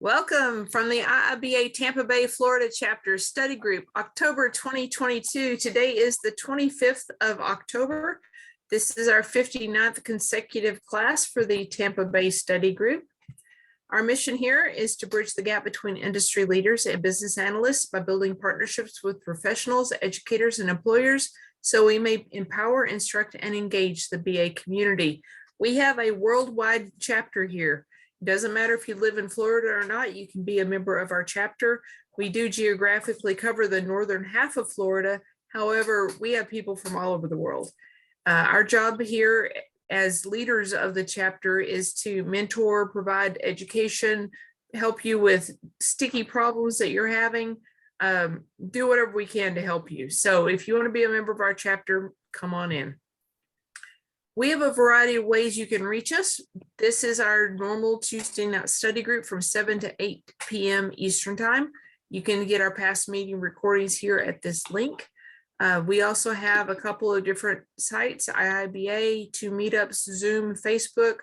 Welcome from the IIBA Tampa Bay, Florida chapter study group, October 2022. Today is the 25th of October. This is our 59th consecutive class for the Tampa Bay study group. Our mission here is to bridge the gap between industry leaders and business analysts by building partnerships with professionals, educators, and employers so we may empower, instruct, and engage the BA community. We have a worldwide chapter here. Doesn't matter if you live in Florida or not, you can be a member of our chapter. We do geographically cover the northern half of Florida. However, we have people from all over the world. Our job here as leaders of the chapter is to mentor, provide education, help you with sticky problems that you're having, do whatever we can to help you. So if you want to be a member of our chapter, come on in. We have a variety of ways you can reach us. This is our normal Tuesday night study group from 7 to 8 p.m. Eastern time. You can get our past meeting recordings here at this link. We also have a couple of different sites, IIBA, 2 meetups, Zoom, Facebook.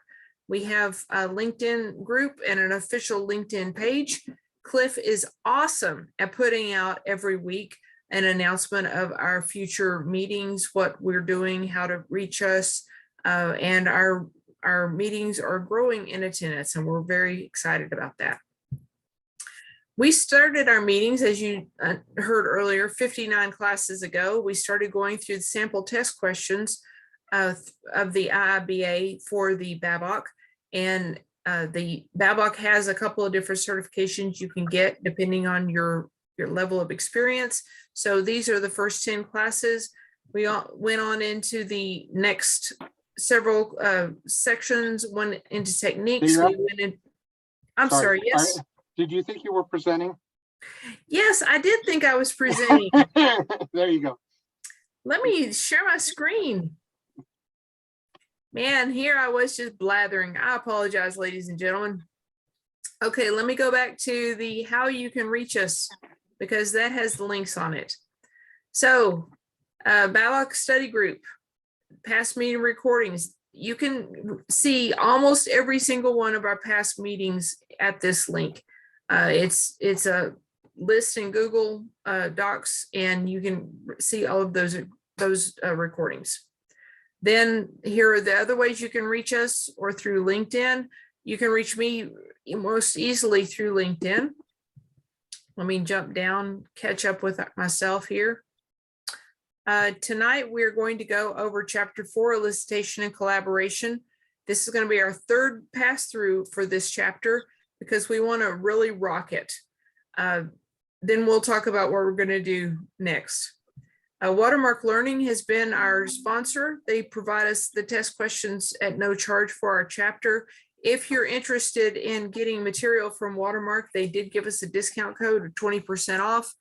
We have a LinkedIn group and an official LinkedIn page. Cliff is awesome at putting out every week an announcement of our future meetings, what we're doing, how to reach us. And our meetings are growing in attendance, and we're very excited about that. We started our meetings, as you heard earlier, 59 classes ago. We started going through the sample test questions of the IIBA for the BABOK, and the BABOK has a couple of different certifications you can get depending on your level of experience. So these are the first 10 classes. We went on into the next several sections, one into techniques. We went in, I'm sorry, yes. Did you think you were presenting? Yes, I did think I was presenting. There you go. Let me share my screen. Man, here I was just blathering. I apologize, ladies and gentlemen. Okay, let me go back to the how you can reach us, because that has the links on it. So, BABOK study group, past meeting recordings. You can see almost every single one of our past meetings at this link. It's a list in Google Docs, and you can see all of those recordings. Then here are the other ways you can reach us, or through LinkedIn. You can reach me most easily through LinkedIn. Let me jump down, catch up with myself here. Tonight, we're going to go over Chapter 4, Elicitation and Collaboration. This is going to be our third pass through for this chapter because we want to really rock it. Then we'll talk about what we're going to do next. Watermark Learning has been our sponsor. They provide us the test questions at no charge for our chapter. If you're interested in getting material from Watermark, they did give us a discount code of 20% off.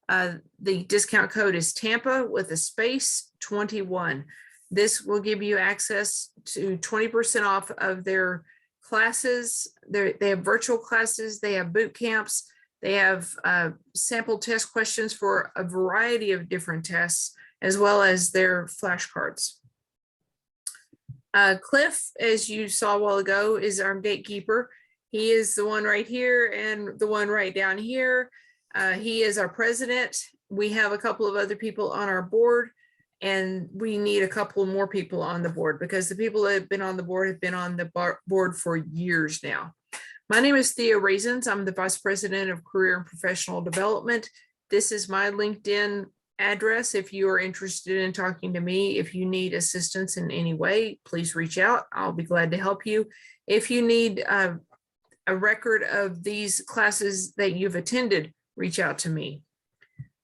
The discount code is Tampa with a space 21. This will give you access to 20% off of their classes. They have virtual classes, they have boot camps, they have sample test questions for a variety of different tests, as well as their flashcards. Cliff, as you saw a while ago, is our gatekeeper. He is the one right here and the one right down here. He is our president. We have a couple of other people on our board, and we need a couple more people on the board because the people that have been on the board have been on the board for years now. My name is Thea Raisins. I'm the Vice President of Career and Professional Development. This is my LinkedIn address. If you are interested in talking to me, if you need assistance in any way, please reach out. I'll be glad to help you. If you need a record of these classes that you've attended, reach out to me.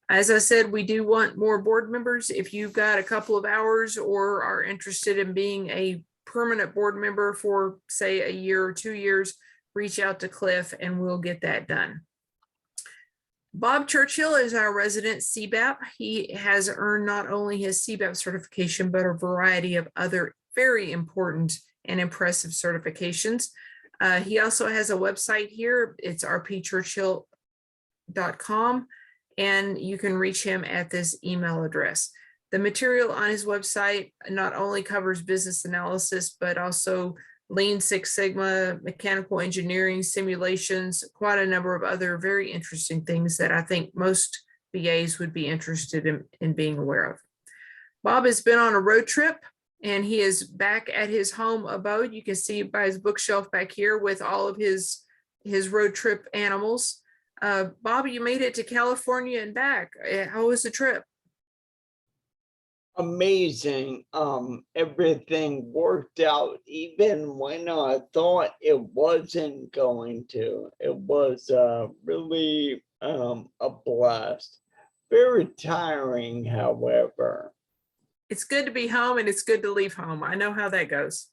As I said, we do want more board members. If you've got a couple of hours or are interested in being a permanent board member for, say, a year or 2 years, reach out to Cliff and we'll get that done. Bob Churchill is our resident CBAP. He has earned not only his CBAP certification, but a variety of other very important and impressive certifications. He also has a website here. It's rpchurchill.com, and you can reach him at this email address. The material on his website not only covers business analysis, but also Lean Six Sigma, mechanical engineering, simulations, quite a number of other very interesting things that I think most BAs would be interested in being aware of. Bob has been on a road trip and he is back at his home abode. You can see by his bookshelf back here with all of his road trip animals. Bob, you made it to California and back. How was the trip? Amazing. Everything worked out even when I thought it wasn't going to. It was really a blast. Very tiring, however. It's good to be home and it's good to leave home. I know how that goes.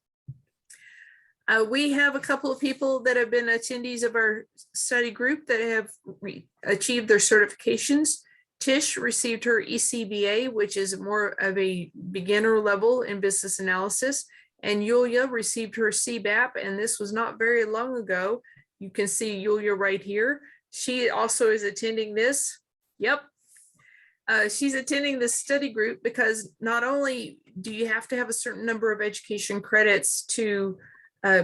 We have a couple of people that have been attendees of our study group that have achieved their certifications. Tish received her ECBA, which is more of a beginner level in business analysis, and Yulia received her CBAP, and this was not very long ago. You can see Yulia right here. She also is attending this. Yep. She's attending this study group because not only do you have to have a certain number of education credits to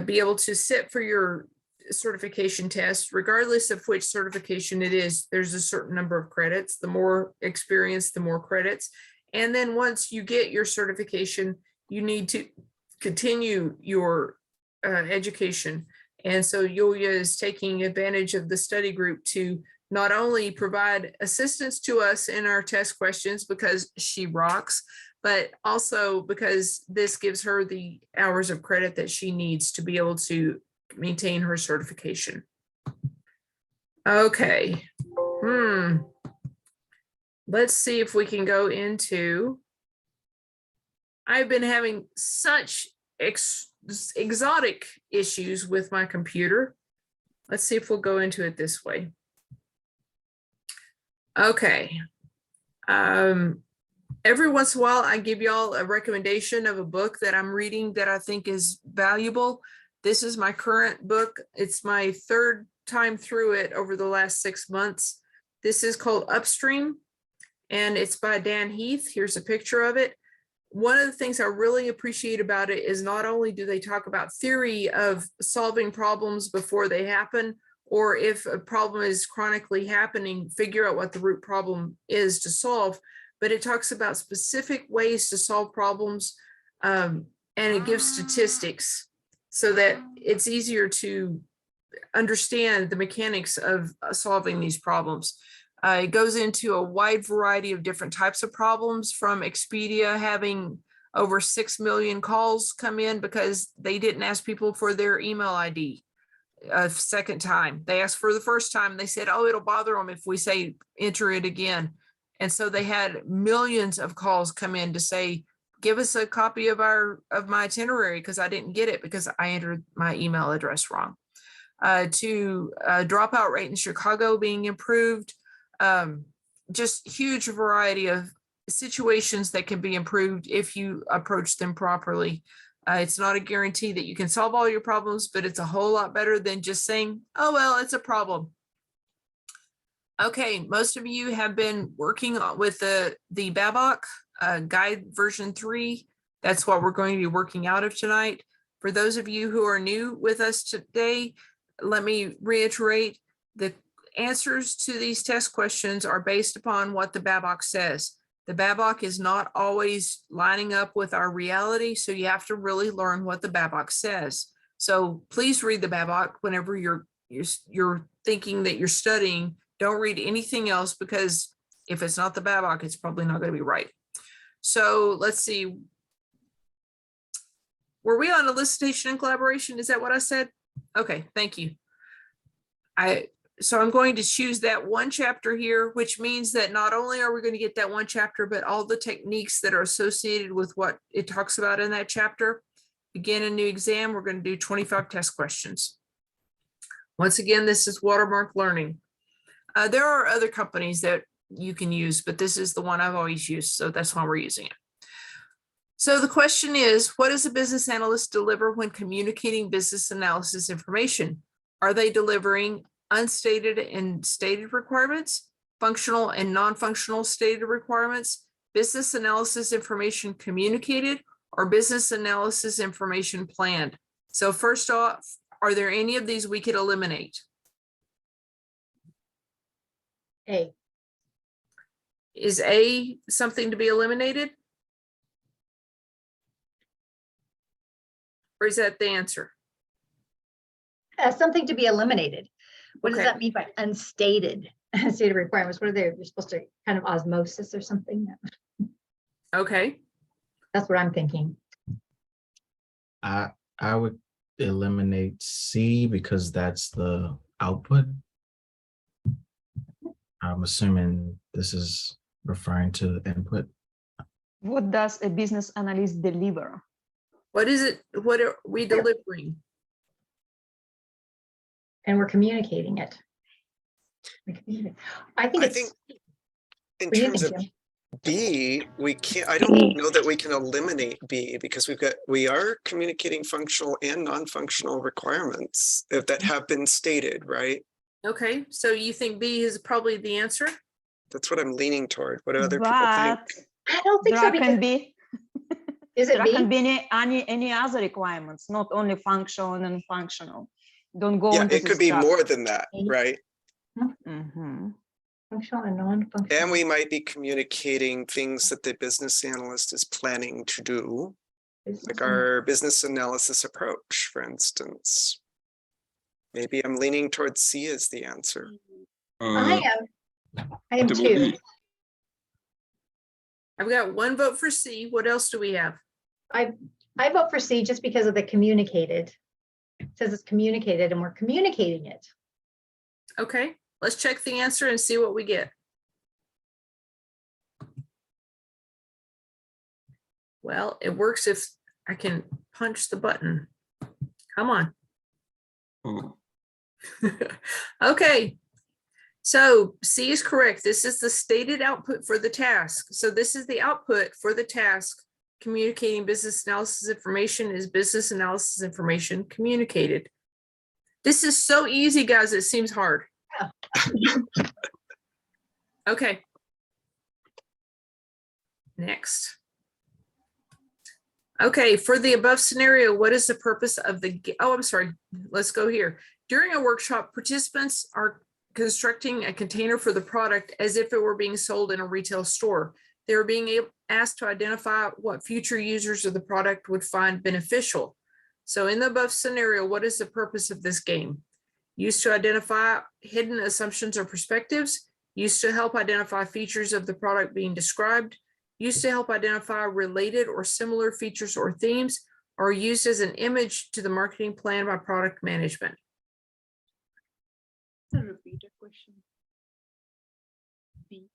be able to sit for your certification test, regardless of which certification it is, there's a certain number of credits. The more experience, the more credits. And then once you get your certification, you need to continue your education. And so Yulia is taking advantage of the study group to not only provide assistance to us in our test questions because she rocks, but also because this gives her the hours of credit that she needs to be able to maintain her certification. Okay. Let's see if we can go into, I've been having such exotic issues with my computer. Let's see if we'll go into it this way. Okay. Every once in a while, I give y'all a recommendation of a book that I'm reading that I think is valuable. This is my current book. It's my third time through it over the last 6 months. This is called Upstream, and it's by Dan Heath. Here's a picture of it. One of the things I really appreciate about it is not only do they talk about theory of solving problems before they happen, or if a problem is chronically happening, figure out what the root problem is to solve, but it talks about specific ways to solve problems, and it gives statistics so that it's easier to understand the mechanics of solving these problems. It goes into a wide variety of different types of problems, from Expedia having over 6 million calls come in because they didn't ask people for their email ID a second time. They asked for the first time. They said, oh, it'll bother them if we say enter it again. And so they had millions of calls come in to say, give us a copy of my itinerary because I didn't get it because I entered my email address wrong. To dropout rate in Chicago being improved, just huge variety of situations that can be improved if you approach them properly. It's not a guarantee that you can solve all your problems, but it's a whole lot better than just saying, oh, well, it's a problem. Okay, most of you have been working with the BABOK guide version 3. That's what we're going to be working out of tonight. For those of you who are new with us today, let me reiterate, the answers to these test questions are based upon what the BABOK says. The BABOK is not always lining up with our reality, so you have to really learn what the BABOK says. So please read the BABOK whenever you're thinking that you're studying. Don't read anything else, because if it's not the BABOK, it's probably not going to be right. So let's see. Were we on elicitation and collaboration? Is that what I said? Okay, thank you. So I'm going to choose that one chapter here, which means that not only are we going to get that one chapter, but all the techniques that are associated with what it talks about in that chapter. Begin a new exam. We're going to do 25 test questions. Once again, this is Watermark Learning. There are other companies that you can use, but this is the one I've always used, so that's why we're using it. So the question is, what does a business analyst deliver when communicating business analysis information? Are they delivering unstated and stated requirements, functional and non-functional stated requirements, business analysis information communicated, or business analysis information planned? So first off, are there any of these we could eliminate? A. Is A something to be eliminated? Or is that the answer? Something to be eliminated. What does Okay. that mean by unstated? Stated requirements, what are they? You're supposed to kind of osmosis or something? Okay, That's what I'm thinking. I would eliminate C because that's the output. I'm assuming this is referring to the input. What does a business analyst deliver? what is it? What are we delivering? And we're communicating it. I think I it's. think in What do you terms think, of Jim? B, we can't, I don't know that we can eliminate B because we are communicating functional and non-functional requirements that have been stated, right? Okay, so you think B is probably the answer? That's what I'm leaning toward. What do other people think? But I don't think so. there Because, can be is it there can B? be any other requirements, not only functional and non-functional. Don't go Yeah, into it could this be trap. more than that, right? Mhm. Functional and non-functional. And we might be communicating things that the business analyst is planning to do, like our business analysis approach, for instance. Maybe I'm leaning towards C as the answer. I am What about too. B? I've got one vote for C. What else do we have? I vote for C just because of the communicated. It says it's communicated and we're communicating it. Okay, let's check the answer and see what we get. Well, it works if I can punch the button. Come on. Oh, Okay. So C is correct. This is the stated output for the task. So this is the output for the task. Communicating business analysis information is business analysis information communicated. This is so easy, guys. It seems hard. Okay. Next. Okay, for the above scenario, what is the purpose of the, oh, I'm sorry, let's go here. During a workshop, participants are constructing a container for the product as if it were being sold in a retail store. They were being asked to identify what future users of the product would find beneficial. So in the above scenario, what is the purpose of this game? Used to identify hidden assumptions or perspectives, used to help identify features of the product being described, used to help identify related or similar features or themes, or used as an image to the marketing plan by product management. Repeat a question.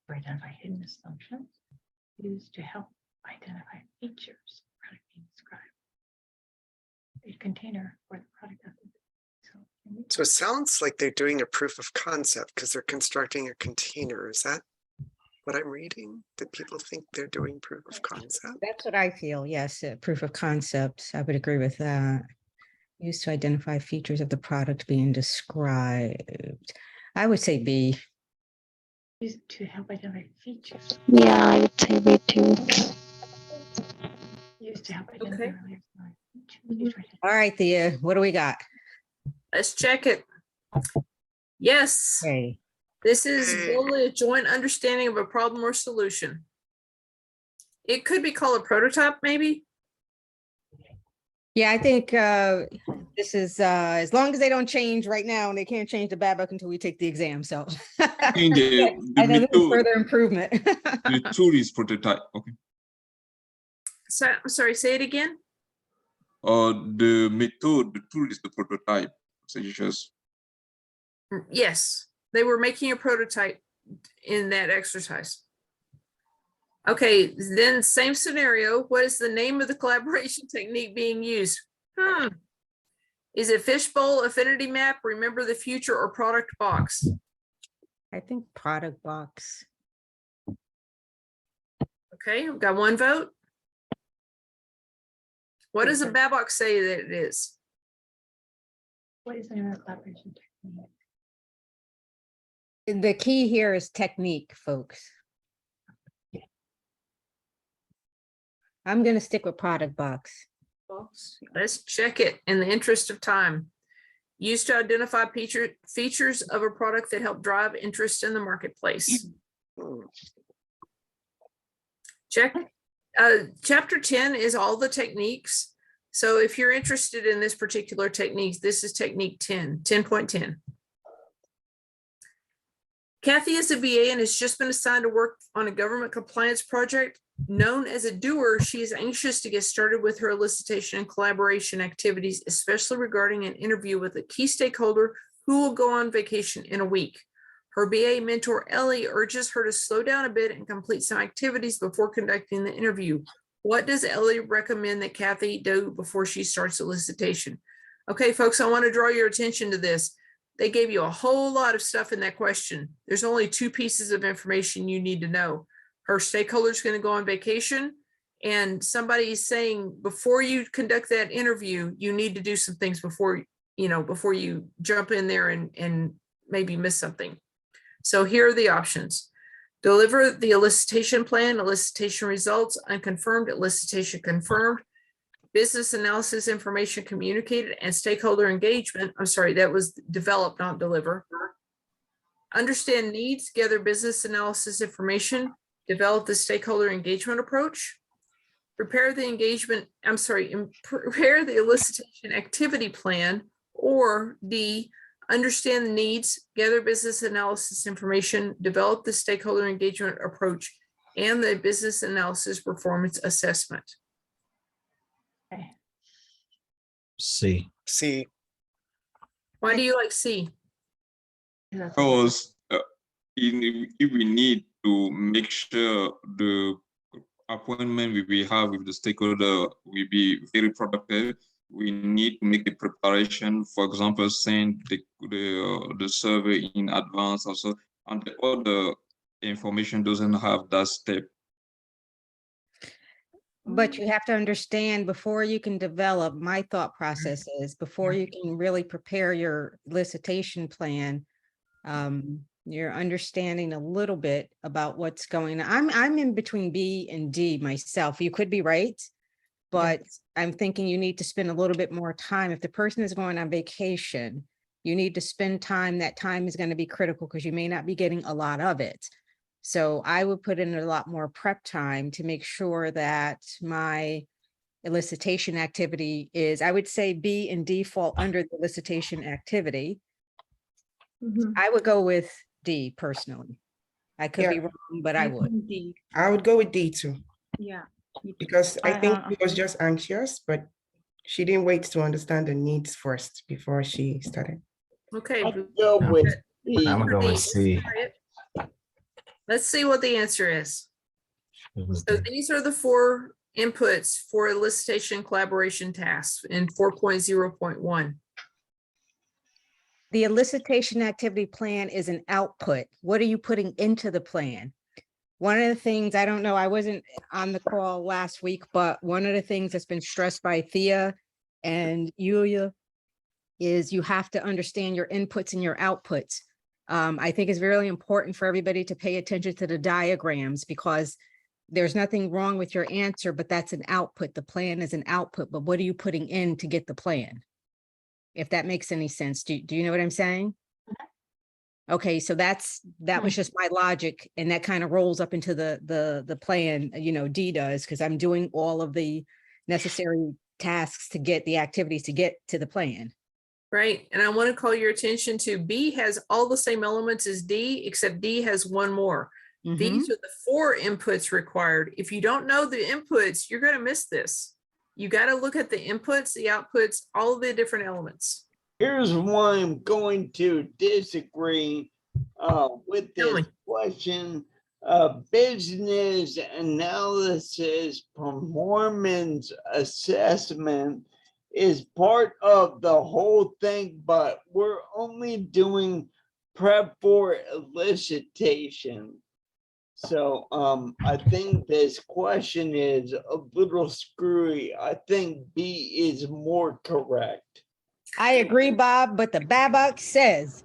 For identify hidden assumptions used to help identify features product being described. A container for the product. So it sounds like they're doing a proof of concept because they're constructing a container. Is that what I'm reading? Did people think they're doing proof of concept? That's what I feel, yes, proof of concept. I would agree with that. Used to identify features of the product being described. I would say B. Used to help identify features. Yeah, I would say B too. Used to help identify Okay. related features. All right, Thea, what do we got? Let's check it. Yes, Okay. this is Hey. build a joint understanding of a problem or solution. It could be called a prototype, maybe. Yeah, I think this is, as long as they don't change right now, and they can't change the BABOK until we take the exam, so. I think the I know this is method, further improvement. the tool is prototype. Okay. So, I'm sorry, say it again. The method, the tool is the prototype. So you just Yes, they were making a prototype in that exercise. Okay, then same scenario. What is the name of the collaboration technique being used? Is it fishbowl, affinity map, remember the future, or product box? I think product box. Okay, we've got one vote. What does the BABOK say that it is? What is the name of the collaboration technique? The key here is technique, folks. I'm gonna stick with product box. Let's check it in the interest of time. Used to identify features of a product that help drive interest in the marketplace. Check. Chapter 10 is all the techniques. So if you're interested in this particular technique, this is technique 10.10. Kathy is a VA and has just been assigned to work on a government compliance project. Known as a doer, she is anxious to get started with her elicitation and collaboration activities, especially regarding an interview with a key stakeholder who will go on vacation in a week. Her BA mentor, Ellie, urges her to slow down a bit and complete some activities before conducting the interview. What does Ellie recommend that Kathy do before she starts elicitation? Okay, folks, I want to draw your attention to this. They gave you a whole lot of stuff in that question. There's only 2 pieces of information you need to know. Her stakeholder is going to go on vacation, and somebody is saying before you conduct that interview, you need to do some things before you jump in there and maybe miss something. So here are the options. Deliver the elicitation plan, elicitation results, unconfirmed, elicitation confirmed, business analysis information communicated, and stakeholder engagement. I'm sorry, that was develop, not deliver. Understand needs, gather business analysis information, develop the stakeholder engagement approach, prepare the elicitation activity plan, or D, understand the needs, gather business analysis information, develop the stakeholder engagement approach, and the business analysis performance assessment. C. See, Why do you like C? Because if we need to make sure the appointment we have with the stakeholder will be very productive, we need to make the preparation, for example, send the survey in advance also, and the other information doesn't have that step. But you have to understand before you can develop, my thought process is before you can really prepare your elicitation plan, you're understanding a little bit about what's going on. I'm in between B and D myself. You could be right, but I'm thinking you need to spend a little bit more time. If the person is going on vacation, you need to spend time. That time is going to be critical because you may not be getting a lot of it. So I would put in a lot more prep time to make sure that my elicitation activity is, I would say B and D fall under the elicitation activity. I would go with D personally. I could be wrong, but I would. I would go with D too. Yeah. Because I think she was just anxious, but she didn't wait to understand the needs first before she started. Okay. I'd go with B. I'm gonna go with C. Let's see what the answer is. It was So D. these are the 4 inputs for elicitation collaboration tasks in 4.0.1. The elicitation activity plan is an output. What are you putting into the plan? One of the things, I don't know, I wasn't on the call last week, but one of the things that's been stressed by Thea and Yulia is you have to understand your inputs and your outputs. I think it's really important for everybody to pay attention to the diagrams because there's nothing wrong with your answer, but that's an output. The plan is an output, but what are you putting in to get the plan? If that makes any sense. Do you know what I'm saying? Okay, so that was just my logic, and that kind of rolls up into the plan, D does, because I'm doing all of the necessary tasks to get the activities to get to the plan. Right, and I want to call your attention to B has all the same elements as D, except D has one more. These are the 4 inputs required. If you don't know the inputs, you're going to miss this. You got to look at the inputs, the outputs, all of the different elements. Here's why I'm going to disagree with this question. Business analysis performance assessment is part of the whole thing, but we're only doing prep for elicitation. So I think this question is a little screwy. I think B is more correct. I agree, Bob, but the BABOK says.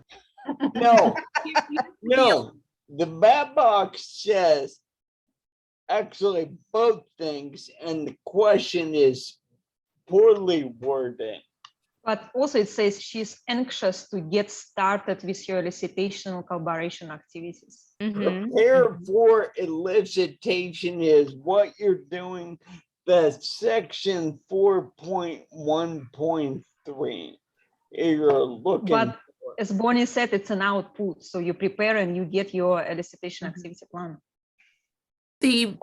No, the BABOK says actually both things, and the question is poorly worded. But also it says she's anxious to get started with your elicitation and collaboration activities. Mhm. Prepare for elicitation is what you're doing. That's section 4.1.3. You're looking. But as Bonnie said, it's an output. So you prepare and you get your elicitation activity plan. The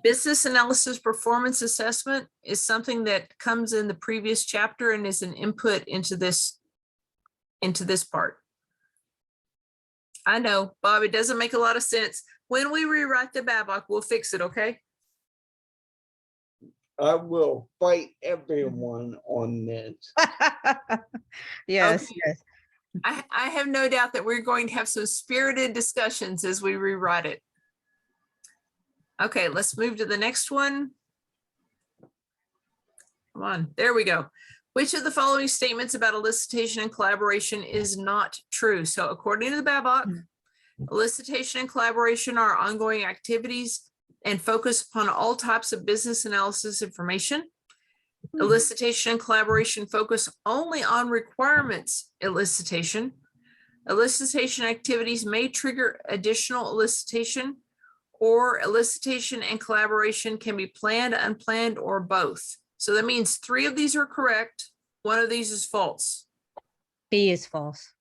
business analysis performance assessment is something that comes in the previous chapter and is an input into this part. I know, Bob, it doesn't make a lot of sense. When we rewrite the BABOK, we'll fix it, okay? I will fight everyone on this. Yes, Okay. yes. I have no doubt that we're going to have some spirited discussions as we rewrite it. Okay, let's move to the next one. Come on, there we go. Which of the following statements about elicitation and collaboration is not true? So according to the BABOK, elicitation and collaboration are ongoing activities and focus upon all types of business analysis information. Elicitation and collaboration focus only on requirements elicitation. Elicitation activities may trigger additional elicitation, or elicitation and collaboration can be planned, unplanned, or both. So that means 3 of these are correct. 1 of these is false. B is false.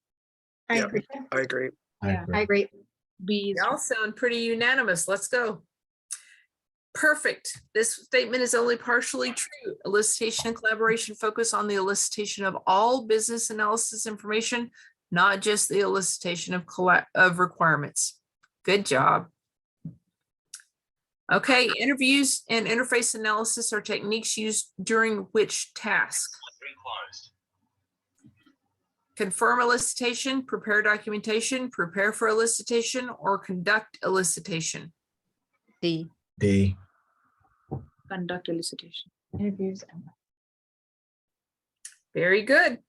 I Yeah. agree. I agree. Yeah, I agree. B is Y'all sound pretty unanimous. Let's go. Perfect. This statement is only partially true. Elicitation and collaboration focus on the elicitation of all business analysis information, not just the elicitation of requirements. Good job. Okay, interviews and interface analysis are techniques used during which task? Confirm elicitation, prepare documentation, prepare for elicitation, or conduct elicitation. D. D. conduct elicitation. Interviews and Very good.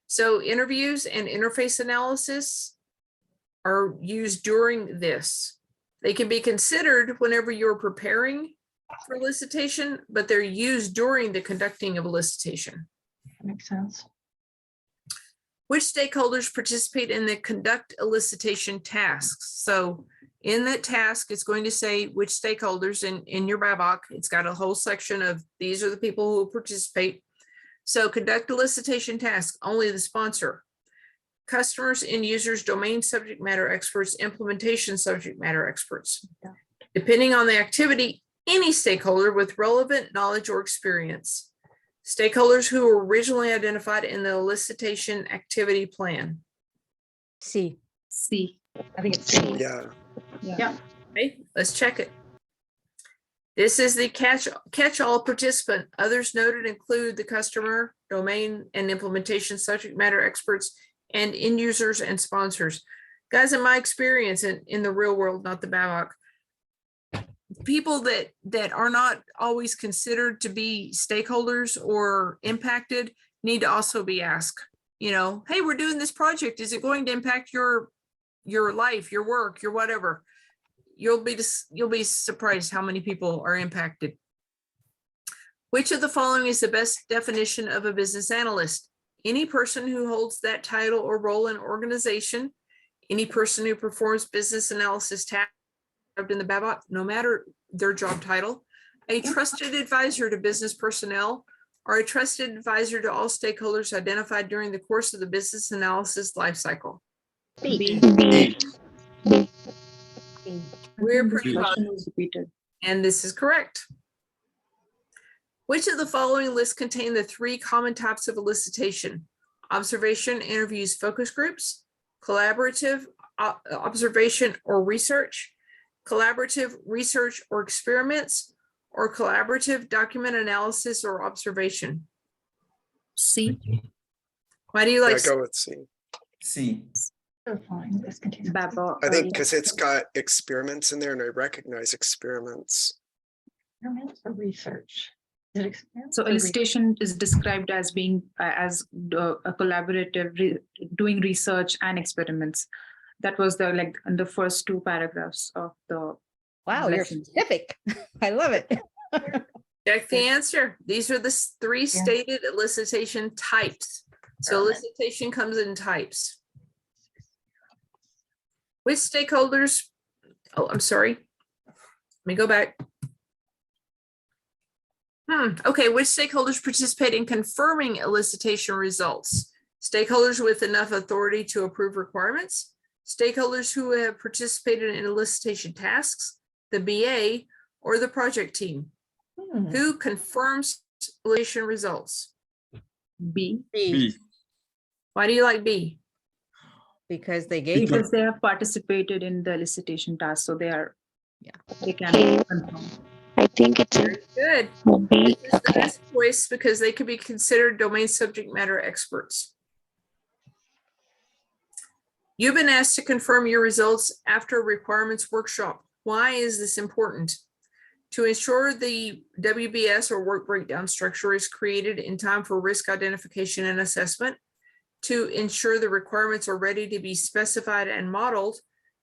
So interviews and interface analysis are used during this. They can be considered whenever you're preparing for elicitation, but they're used during the conducting of elicitation. makes sense. Which stakeholders participate in the conduct elicitation tasks? So in that task, it's going to say which stakeholders in your BABOK. It's got a whole section of these are the people who participate. So conduct elicitation task, only the sponsor. Customers, end users, domain subject matter experts, implementation subject matter experts. Depending on the activity, any stakeholder with relevant knowledge or experience. Stakeholders who were originally identified in the elicitation activity plan. C. C. I think it's C. Yeah. Yeah. Okay, let's check it. This is the catch-all participant. Others noted include the customer, domain and implementation subject matter experts, and end users and sponsors. Guys, in my experience in the real world, not the BABOK, people that are not always considered to be stakeholders or impacted need to also be asked, you know, hey, we're doing this project. Is it going to impact your life, your work, your whatever? You'll be surprised how many people are impacted. Which of the following is the best definition of a business analyst? Any person who holds that title or role in an organization, any person who performs business analysis tasks in the BABOK, no matter their job title, a trusted advisor to business personnel, or a trusted advisor to all stakeholders identified during the course of the business analysis lifecycle. B. B. We're pretty Question was repeated. And this is correct. Which of the following lists contain the 3 common types of elicitation? Observation, interviews, focus groups, collaborative, observation or research, collaborative research or experiments, or collaborative document analysis or observation? C. Why do you I like? go with C. C. So fine, this contains. BABOK. I think because it's got experiments in there and I recognize experiments. Experiments or research? Is it experiments So or research? elicitation is described as being a collaborative, doing research and experiments. That was the in the first 2 paragraphs of the Wow, you're lessons. specific. I love it. Check the answer. These are the three stated elicitation types. So elicitation comes in types. With stakeholders, oh, I'm sorry. Let me go back. Okay, which stakeholders participate in confirming elicitation results? Stakeholders with enough authority to approve requirements, stakeholders who have participated in elicitation tasks, the BA, or the project team. Who confirms elicitation results? B, B. Why do you like B? Because they gave it. because they have participated in the elicitation task, so they are, they can confirm. I think it's Very good. a B. This is the Okay. best choice because they could be considered domain subject matter experts. You've been asked to confirm your results after a requirements workshop. Why is this important? To ensure the WBS or work breakdown structure is created in time for risk identification and assessment, to ensure the requirements are ready to be specified and modeled,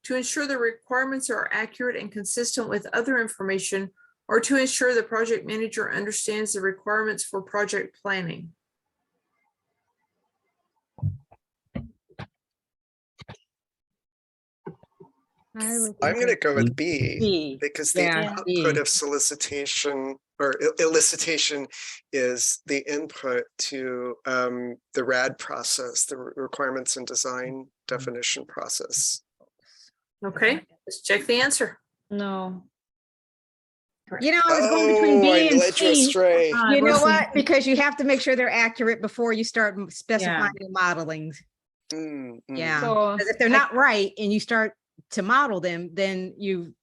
to ensure the requirements are accurate and consistent with other information, or to ensure the project manager understands the requirements for project planning. I'm going to go with B, B. because the Yeah, output B. of solicitation or elicitation is the input to the RAD process, the requirements and design definition process. Okay, let's check the answer. No. You know, I was going between Oh, B I and led you C. astray. You know what? Because you have to make sure they're accurate before you start specifying the modeling. Yeah, So because if they're not right and you start to model them, then you've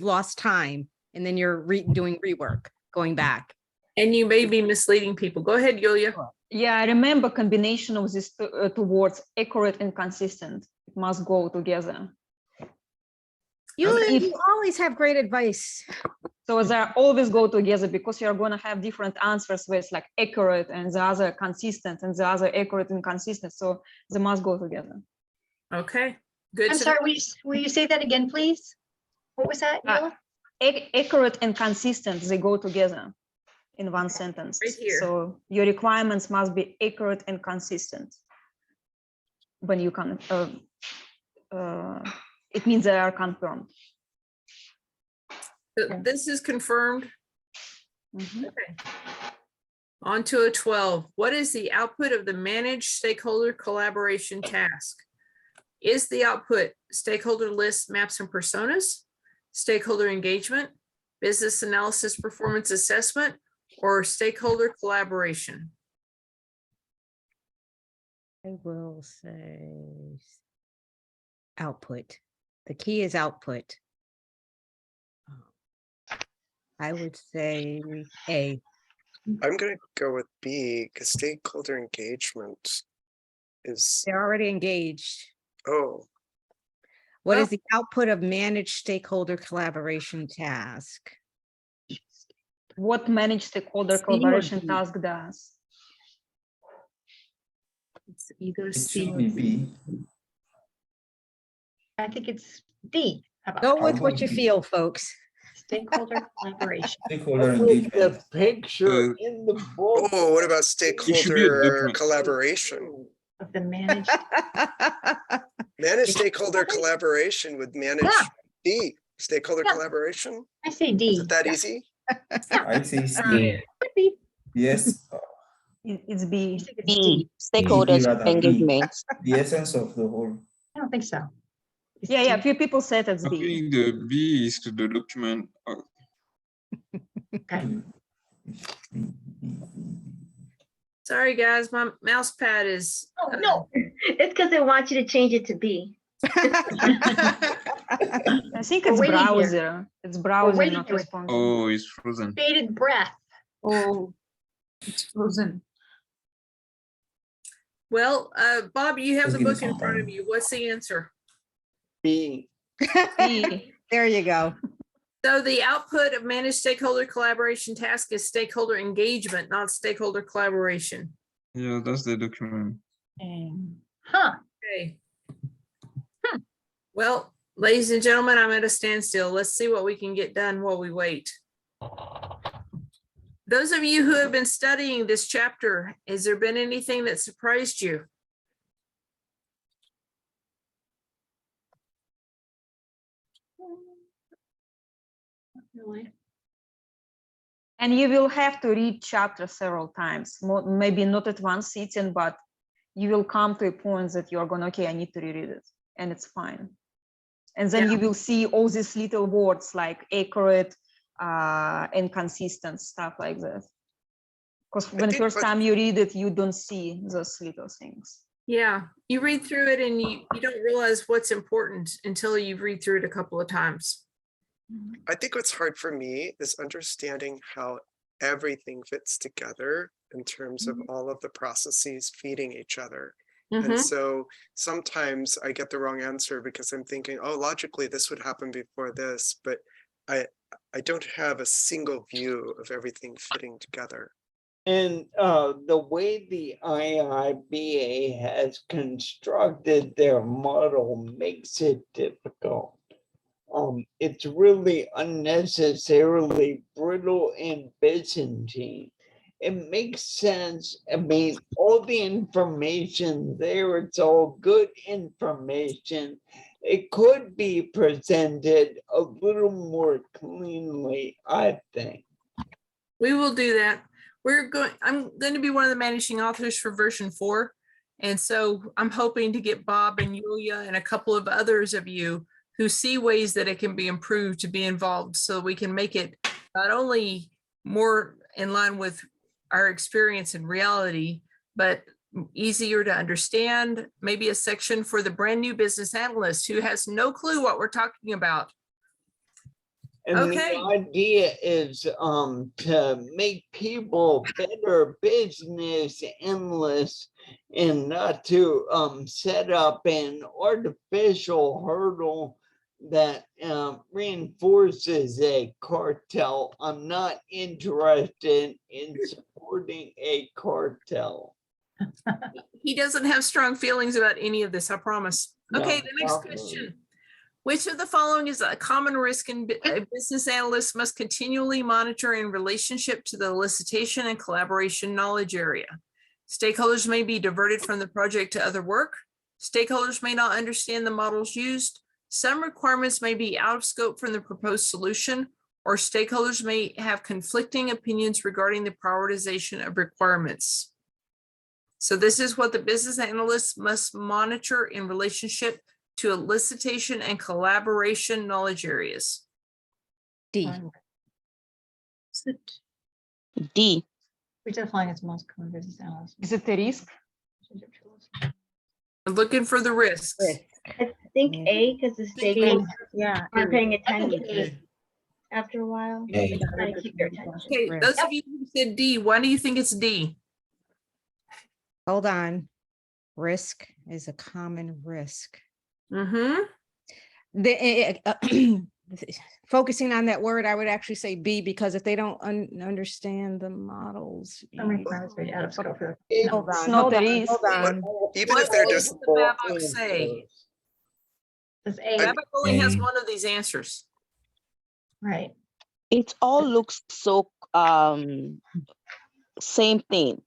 lost time, and then you're doing rework, going back. And you may be misleading people. Go ahead, Yulia. yeah, I remember combination of these two words, accurate and consistent. It must go together. Yulia, If- you always have great advice. So they always go together because you're going to have different answers where it's like accurate and the other consistent and the other accurate and consistent. So they must go together. Okay, good. I'm to sorry, know. will you say that again, please? What was that, Neil? Accurate and consistent, they go together in one sentence. Right here. So your requirements must be accurate and consistent. When you can, it means they are confirmed. So this is confirmed. Mhm. Okay. On to a 12. What is the output of the managed stakeholder collaboration task? Is the output stakeholder lists, maps, and personas, stakeholder engagement, business analysis, performance assessment, or stakeholder collaboration? I will say output. The key is output. I would say A. I'm going to go with B because stakeholder engagement is, They're already engaged. oh, What Well- is the output of managed stakeholder collaboration task? What managed stakeholder C or collaboration D? task does? It's either It C should or be D. B. I think it's D. How about Go with I'll what go you B. feel, folks. stakeholder collaboration? With Stakeholder the engagement. picture in the book. oh, what about should be a stakeholder document. collaboration? Of the managed, Manage stakeholder collaboration would manage Yeah. D, stakeholder Yeah. collaboration? I say Is D. it that Yeah, easy? I say C. could be. Yes, It's B. I think it's D. D. Stakeholders rather B. engagement. the essence of the whole. I don't think so. It's Yeah, D. few people said it's I B. think the B is to the document. Okay. Sorry, guys, my mouse pad is. Oh, no, it's because they want you to change it to B. I think We're it's waiting here. browser. It's browser, waiting not here. responsive. Oh, it's frozen. Bated breath. Oh, it's frozen. Well, Bob, you have Just the give me book in some front of time. you. What's the answer? B. B. There you go. So the output of managed stakeholder collaboration task is stakeholder engagement, not stakeholder collaboration. Yeah, that's the document. Huh. Okay. Well, ladies and gentlemen, I'm at a standstill. Let's see what we can get done while we wait. Those of you who have been studying this chapter, has there been anything that surprised you? Really? And you will have to read chapter several times, maybe not at one sitting, but you will come to a point that you're going, okay, I need to reread it, and it's fine. And then you will see all these little words like accurate, inconsistent, stuff like that. Because when the first time you read it, you don't see those little things. Yeah, you read through it and you don't realize what's important until you read through it a couple of times. I think what's hard for me is understanding how everything fits together in terms of all of the processes feeding each other. And so sometimes I get the wrong answer because I'm thinking, oh, logically this would happen before this, but I don't have a single view of everything fitting together. And the way the IIBA has constructed their model makes it difficult. It's really unnecessarily brittle and Byzantine. It makes sense. I mean, all the information there, it's all good information. It could be presented a little more cleanly, I think. We will do that. I'm going to be one of the managing authors for version 4. And so I'm hoping to get Bob and Yulia and a couple of others of you who see ways that it can be improved to be involved, so we can make it not only more in line with our experience and reality, but easier to understand. Maybe a section for the brand new business analyst who has no clue what we're talking about. And the idea is to make people better business analysts and not to set up an artificial hurdle that reinforces a cartel. I'm not interested in supporting a cartel. He doesn't have strong feelings about any of this, I promise. Okay, No, the next question. Which of the following is a common risk in a business analyst must continually monitor in relationship to the elicitation and collaboration knowledge area? Stakeholders may be diverted from the project to other work. Stakeholders may not understand the models used. Some requirements may be out of scope from the proposed solution, or stakeholders may have conflicting opinions regarding the prioritization of requirements. So this is what the business analyst must monitor in relationship to elicitation and collaboration knowledge areas. D. D. Which define as most common business analyst? Is it the risk? I'm looking for the risks. I think A, because the stakeholders are paying attention A. after a while. A. Trying to keep their attention. Okay, those of you who said D, why do you think it's D? Hold on. Risk is a common risk. Focusing on that word, I would actually say B, because if they don't understand the models. Some requirements may be out of scope. Hold on, not hold a on, risk. hold on. Even if they're What just does the BABOK say? Does A, BABOK only has one of these answers. right? It all looks so same thing.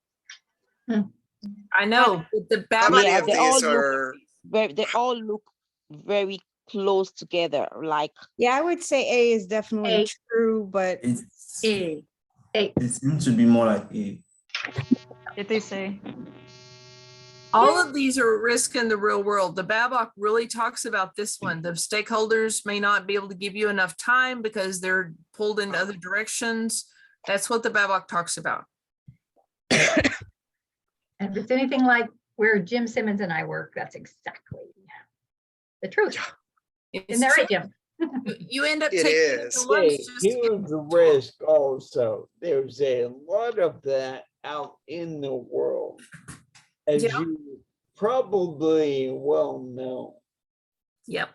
I know, but the How BABOK. many Yeah, of they all these look are? they all look very close together. Like Yeah, I would say A is definitely A. true, but It's, A. A. it seems to be more like A. It is A. All of these are a risk in the real world. The BABOK really talks about this one. The stakeholders may not be able to give you enough time because they're pulled in other directions. That's what the BABOK talks about. And if it's anything like where Jim Simmons and I work, that's exactly the truth. Isn't that right, Jim? You end up It taking is. the lunch A just to get huge risk also. There's a lot of that out in the world, as Yeah. you probably well know. Yep.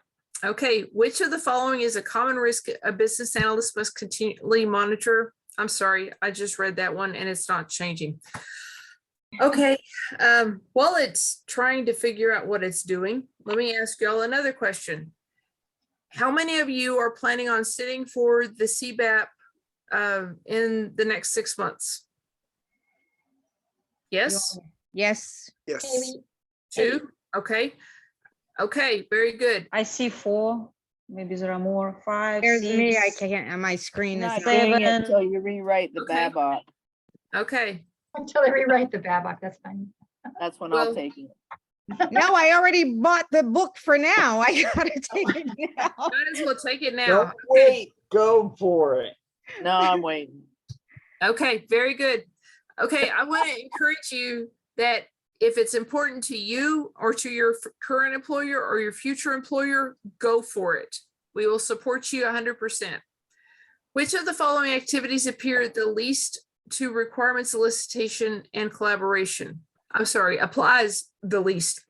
Okay, which of the following is a common risk a business analyst must continually monitor? I'm sorry, I just read that one and it's not changing. Okay, while it's trying to figure out what it's doing, let me ask y'all another question. How many of you are planning on sitting for the CBAP in the next 6 months? Yes, Yes. Yes. 2, okay. Okay, very good. I see 4. Maybe there are more. 5, There's 6. me. I can't, on my screen is Not not. doing it 7. until you rewrite the Okay. BABOK. Okay, Until they rewrite the BABOK, that's fine. That's when Well- I'll take it. No, I already bought the book for now. I gotta take it now. might as well take it now. Don't wait, go for it. No, I'm waiting. Okay, very good. Okay, I want to encourage you that if it's important to you or to your current employer or your future employer, go for it. We will support you 100%. Which of the following activities appear the least to requirements, elicitation, and collaboration? I'm sorry, applies the least.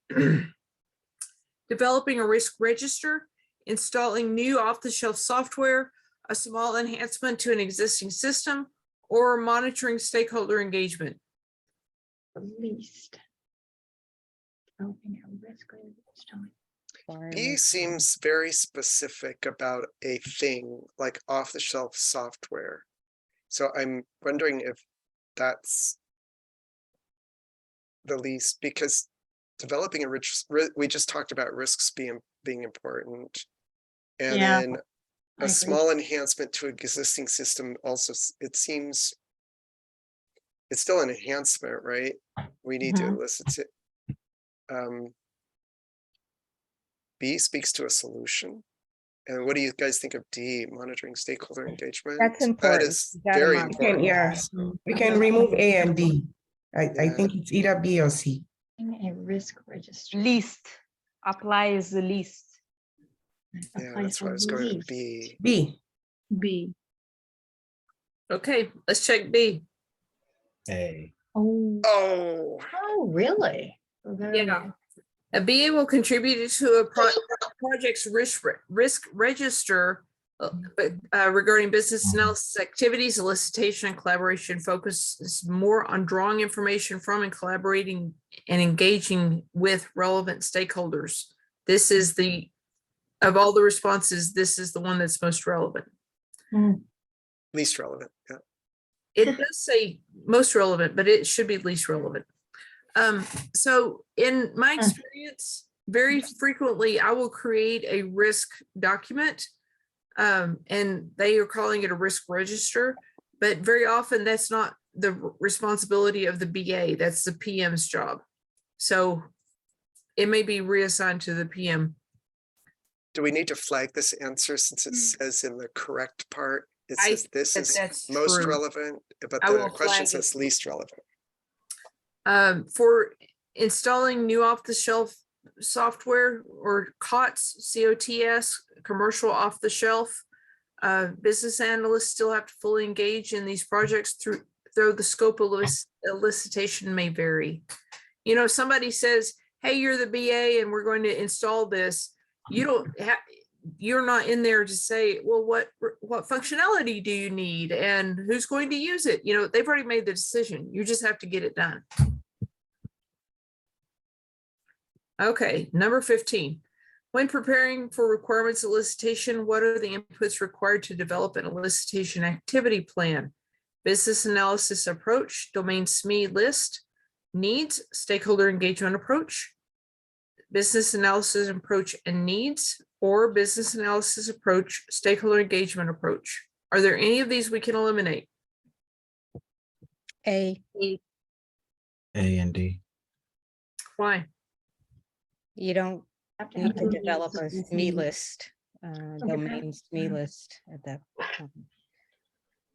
Developing a risk register, installing new off-the-shelf software, a small enhancement to an existing system, or monitoring stakeholder engagement. The least. Developing a risk register. B seems very specific about a thing like off-the-shelf software. So I'm wondering if that's the least, because developing a we just talked about risks being important. And Yeah, then I a agree. small enhancement to existing system also, it seems it's still an enhancement, right? We need to elicit it. B speaks to a solution. And what do you guys think of D, monitoring stakeholder engagement? That's That important. is You gotta very monitor. important. Yeah, we can remove A and D. I think it's either B or C. A risk register. Least. Applies the least. Yeah, that's why I was going with B. B. B. Okay, let's check B. A. Oh, Oh, oh, really? Yeah. A BA will contribute to a project's risk register regarding business analysis activities, elicitation, and collaboration focuses more on drawing information from and collaborating and engaging with relevant stakeholders. This is of all the responses, this is the one that's most relevant. least relevant. Yeah. It does say most relevant, but it should be least relevant. So in my experience, very frequently I will create a risk document, and they are calling it a risk register, but very often that's not the responsibility of the BA, that's the PM's job. So it may be reassigned to the PM. Do we need to flag this answer since it says in the correct part, it says this that's is most true. relevant, but I the will question flag says it. least relevant. For installing new off-the-shelf software or COTS, COTS, commercial off-the-shelf, business analysts still have to fully engage in these projects though the scope of elicitation may vary. You know, somebody says, hey, you're the BA and we're going to install this. You're not in there to say, well, what functionality do you need and who's going to use it? You know, they've already made the decision. You just have to get it done. Okay, number 15. When preparing for requirements elicitation, what are the inputs required to develop an elicitation activity plan? Business analysis approach, domain SME list, needs, stakeholder engagement approach, business analysis approach and needs, or business analysis approach, stakeholder engagement approach. Are there any of these we can eliminate? A. A and D. Why? You don't need to develop a SME list, domain SME list at that point.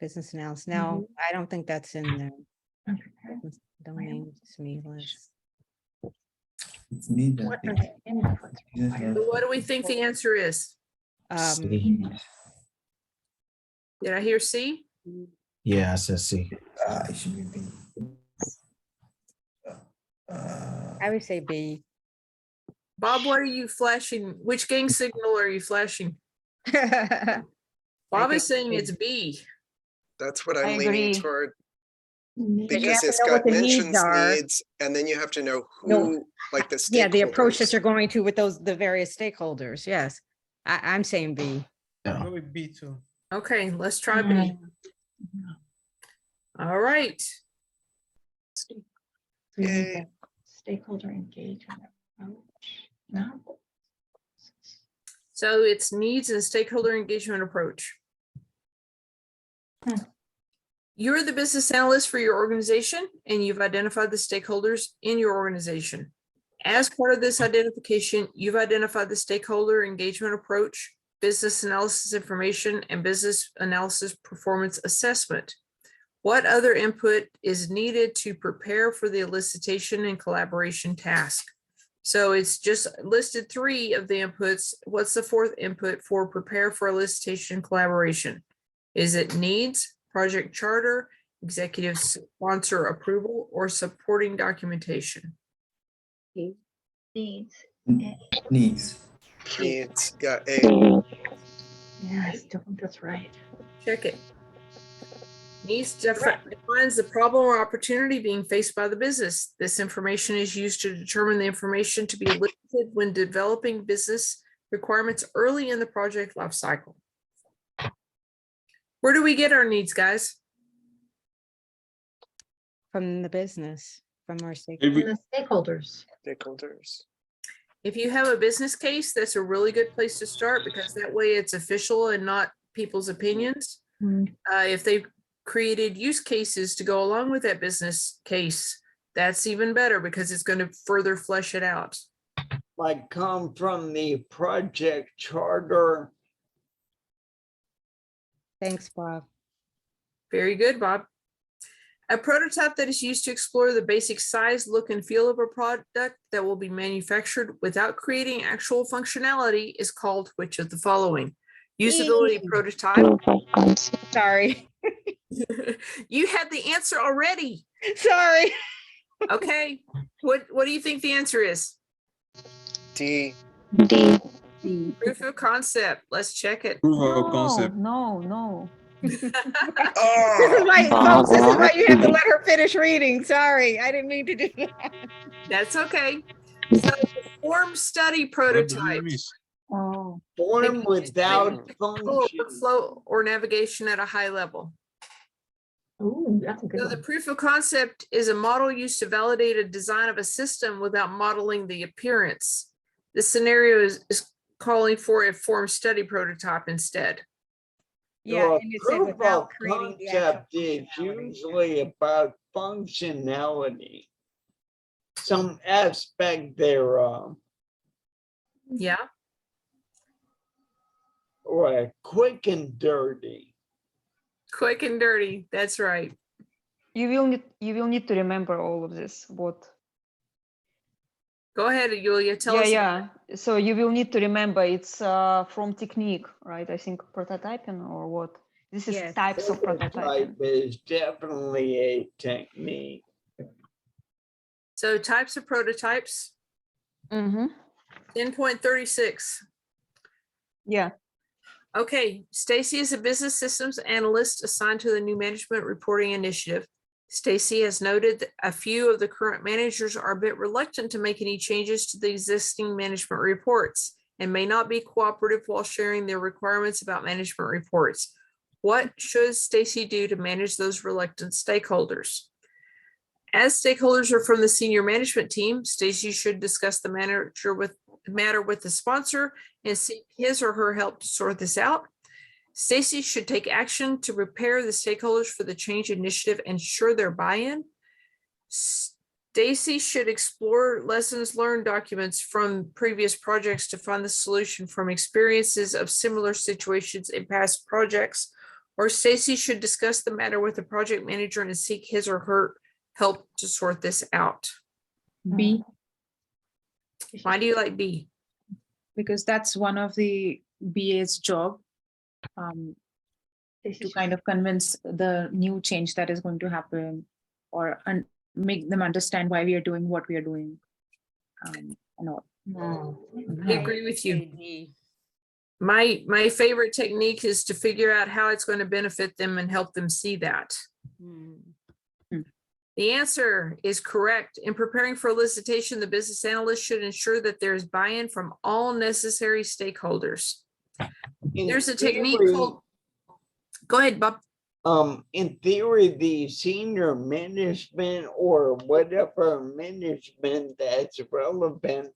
Business analysis. No, I don't think that's in there. Domain SME list. It's need that. What are the inputs required? So what do we think the answer is? C. Did I hear C? Yeah, I said C. It should be B. I would say B. Bob, what are you flashing? Which gang signal are you flashing? Bob is saying it's B. That's what I I'm leaning agree. toward, you because have to it's know what got the needs mentions are. needs, and then you have to know No. who, like the Yeah, the approach that stakeholders. you're going to with the various stakeholders. Yes, I'm saying B. Yeah. Go with B too. Okay, let's try B. All right. So you need Yay. that stakeholder engagement approach. No. So it's needs and stakeholder engagement approach. You're the business analyst for your organization, and you've identified the stakeholders in your organization. As part of this identification, you've identified the stakeholder engagement approach, business analysis information, and business analysis performance assessment. What other input is needed to prepare for the elicitation and collaboration task? So it's just listed 3 of the inputs. What's the 4th input for prepare for elicitation and collaboration? Is it needs, project charter, executive sponsor approval, or supporting documentation? Needs. Needs. Needs, got A. Yeah, I still think that's right. Check it. Needs defines the problem or opportunity being faced by the business. This information is used to determine the information to be elicited when developing business requirements early in the project life cycle. Where do we get our needs, guys? From the business, from our stakeholders. Every, The stakeholders. Stakeholders. If you have a business case, that's a really good place to start because that way it's official and not people's opinions. If they created use cases to go along with that business case, that's even better because it's going to further flesh it out. Like come from the project charter. Thanks, Bob. Very good, Bob. A prototype that is used to explore the basic size, look, and feel of a product that will be manufactured without creating actual functionality is called which of the following? Usability prototype. Sorry. You had the answer already. Sorry. Okay. What do you think the answer is? D. Proof of concept. Let's check it. proof of concept. No. This is Oh, why, folks, this is why you have to let her finish reading. Sorry, I didn't mean to do that. That's okay. So form study What did you prototype. miss? Oh, Form without function. Flow or navigation at a high level. ooh, that's a good So the one. proof of concept is a model used to validate a design of a system without modeling the appearance. This scenario is calling for a form study prototype instead. Yeah, So a and it said proof of without creating the actual concept is functionality. usually about functionality. Some aspect thereof, Yeah, or quick and dirty. quick and dirty. That's right. You will need to remember all of this. What? Go ahead, Yulia. Tell us. Yeah. So you will need to remember it's from technique, right? I think prototyping or what? This is Yes. types of prototyping. Prototype is definitely a technique. So types of prototypes, 10.36. Yeah. Okay, Stacy is a business systems analyst assigned to the new management reporting initiative. Stacy has noted that a few of the current managers are a bit reluctant to make any changes to the existing management reports and may not be cooperative while sharing their requirements about management reports. What should Stacy do to manage those reluctant stakeholders? As stakeholders are from the senior management team, Stacy should discuss the matter with the sponsor and seek his or her help to sort this out. Stacy should take action to prepare the stakeholders for the change initiative and ensure their buy-in. Stacy should explore lessons learned documents from previous projects to find the solution from experiences of similar situations in past projects. Or Stacy should discuss the matter with the project manager and seek his or her help to sort this out. B, Why do you like B? because that's one of the BA's job. To kind of convince the new change that is going to happen or make them understand why we are doing what we are doing. And all. I agree with you. My favorite technique is to figure out how it's going to benefit them and help them see that. The answer is correct. In preparing for elicitation, the business analyst should ensure that there is buy-in from all necessary stakeholders. There's a technique called, go ahead, Bob. in theory, the senior management or whatever management that's relevant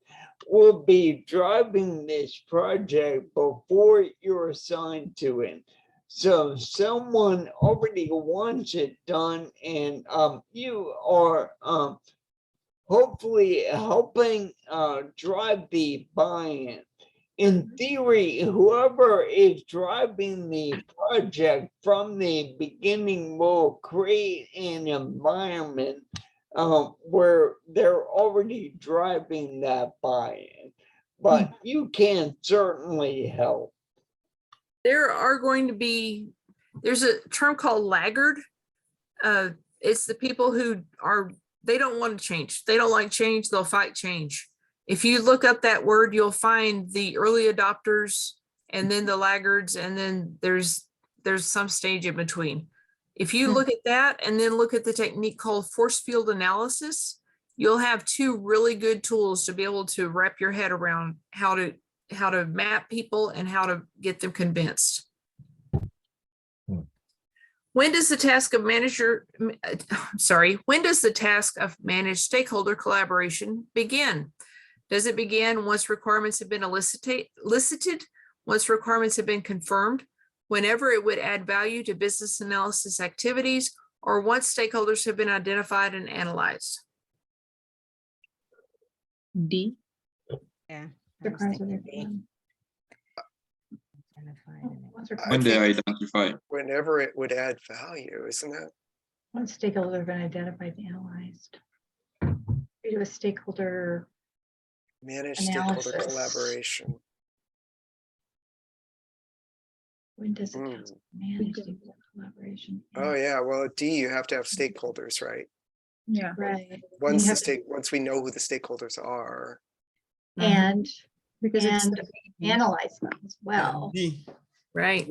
will be driving this project before you're assigned to it. So someone already wants it done, and you are hopefully helping drive the buy-in. In theory, whoever is driving the project from the beginning will create an environment where they're already driving that buy-in, but you can certainly help. There are going to be, there's a term called laggard. It's the people who are, they don't want to change. They don't like change, they'll fight change. If you look up that word, you'll find the early adopters and then the laggards, and then there's some stage in between. If you look at that and then look at the technique called force field analysis, you'll have two really good tools to be able to wrap your head around how to map people and how to get them convinced. When does the task of when does the task of managed stakeholder collaboration begin? Does it begin once requirements have been elicited, once requirements have been confirmed, whenever it would add value to business analysis activities, or once stakeholders have been identified and analyzed? D. Yeah. I was Requires thinking a B. requirement. Once required- When they identify. Whenever it would add value, isn't it? Once stakeholders have been identified and analyzed. We do a stakeholder, Manage stakeholder Analysis. collaboration. when does it manage stakeholder collaboration? Oh, yeah. Well, at D, you have to have stakeholders, right? Yeah. Right. Once You the have to- once we know who the stakeholders are. And, Because it's and analyze them as well. Right.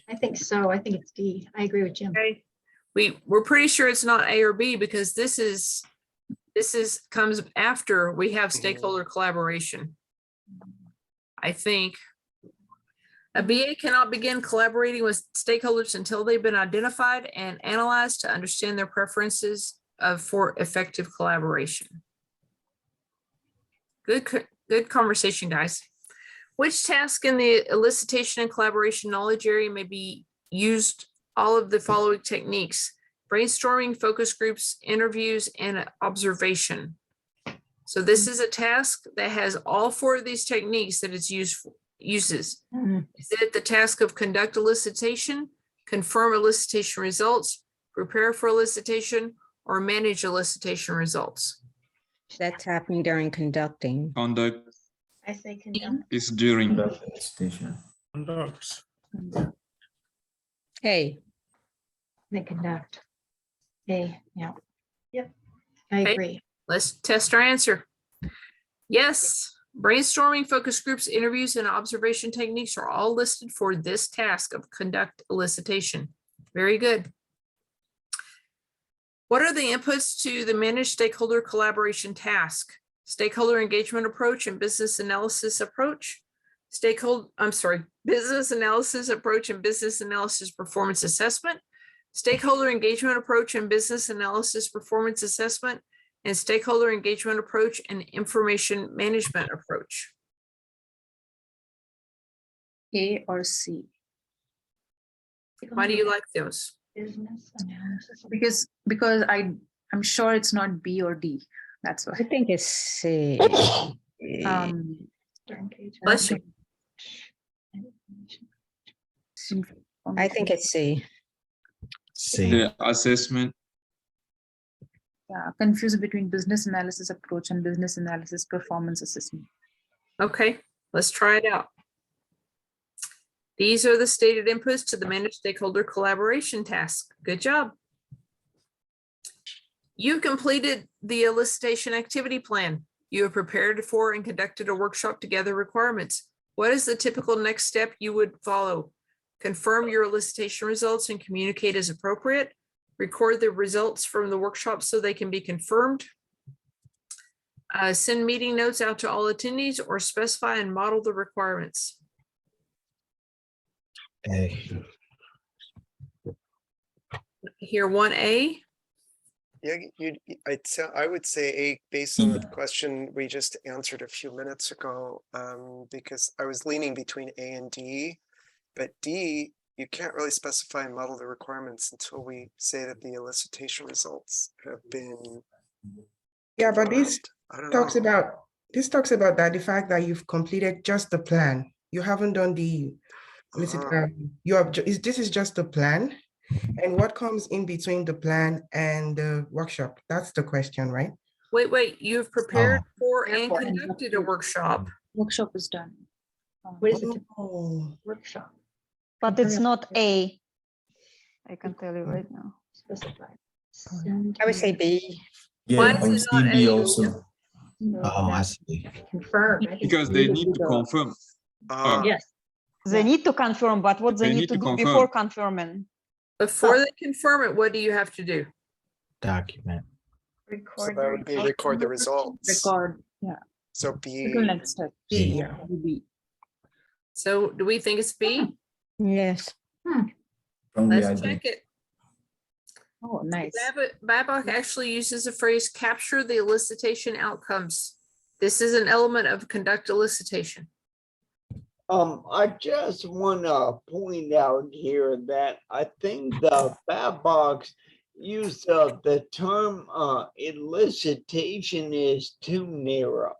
I think so. I think it's D. I agree with Jim. Okay. We're pretty sure it's not A or B because this comes after we have stakeholder collaboration. I think a BA cannot begin collaborating with stakeholders until they've been identified and analyzed to understand their preferences for effective collaboration. Good conversation, guys. Which task in the elicitation and collaboration knowledge area may be used all of the following techniques: brainstorming, focus groups, interviews, and observation. So this is a task that has all four of these techniques that it's uses. Is it the task of conduct elicitation, confirm elicitation results, prepare for elicitation, or manage elicitation results? That's happening during conducting. Conduct I say conduct. is during. Station. Hey, They conduct. A, yeah. Yep. I Okay. agree. Let's test our answer. Yes, brainstorming, focus groups, interviews, and observation techniques are all listed for this task of conduct elicitation. Very good. What are the inputs to the managed stakeholder collaboration task? Stakeholder engagement approach and business analysis approach. Business analysis approach and business analysis performance assessment. Stakeholder engagement approach and business analysis performance assessment, and stakeholder engagement approach and information management approach. A or C. Why do you like those? Business analysis. Because I'm sure it's not B or D. That's I why. think it's C. Bless you. I think it's C. C. The assessment. Yeah, confused between business analysis approach and business analysis performance assessment. Okay, let's try it out. These are the stated inputs to the managed stakeholder collaboration task. Good job. You completed the elicitation activity plan. You have prepared for and conducted a workshop to gather requirements. What is the typical next step you would follow? Confirm your elicitation results and communicate as appropriate. Record the results from the workshop so they can be confirmed. Send meeting notes out to all attendees or specify and model the requirements. A. Here, 1A. Yeah, I would say A, based on the question we just answered a few minutes ago, because I was leaning between A and D, but D, you can't really specify and model the requirements until we say that the elicitation results have been. Yeah, but this confirmed. I don't talks know. about, the fact that you've completed just the plan. You haven't done the, this is just the plan. And what comes in between the plan and the workshop? That's the question, right? Wait, you've prepared for and Therefore, conducted a workshop. Workshop is done. What is it? Oh, Workshop But it's not A. I can tell you right now. specified. I would say B. Why Yeah, is on it not CB A? also. Oh, I see. Confirm. Because they need to confirm. Yes. They need to confirm, but what they need to do confirm. before confirming? Before they confirm it, what do you have to do? Document. So that would be record the results. Record, yeah. So B. Little next step. B, yeah. B. So do we think it's B? Yes. From the Let's ID. check it. Oh, nice. BABOK actually uses the phrase capture the elicitation outcomes. This is an element of conduct elicitation. I just want to point out here that I think the BABOK's use of the term elicitation is too narrow.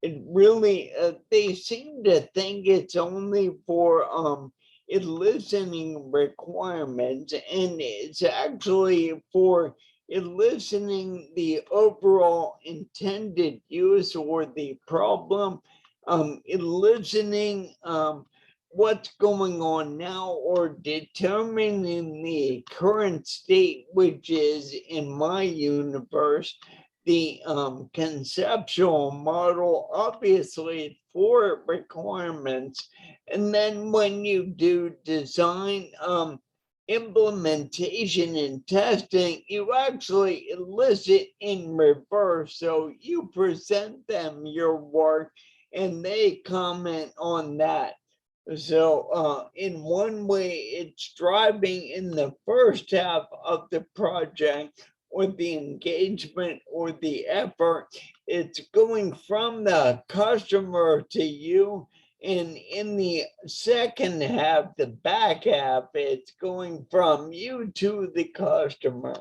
It really, they seem to think it's only for eliciting requirements, and it's actually for eliciting the overall intended use or the problem, eliciting what's going on now, or determining the current state, which is, in my universe, the conceptual model, obviously for requirements. And then when you do design, implementation and testing, you actually elicit in reverse. So you present them your work and they comment on that. So in one way, it's driving in the first half of the project, or the engagement or the effort. It's going from the customer to you. And in the second half, the back half, it's going from you to the customer.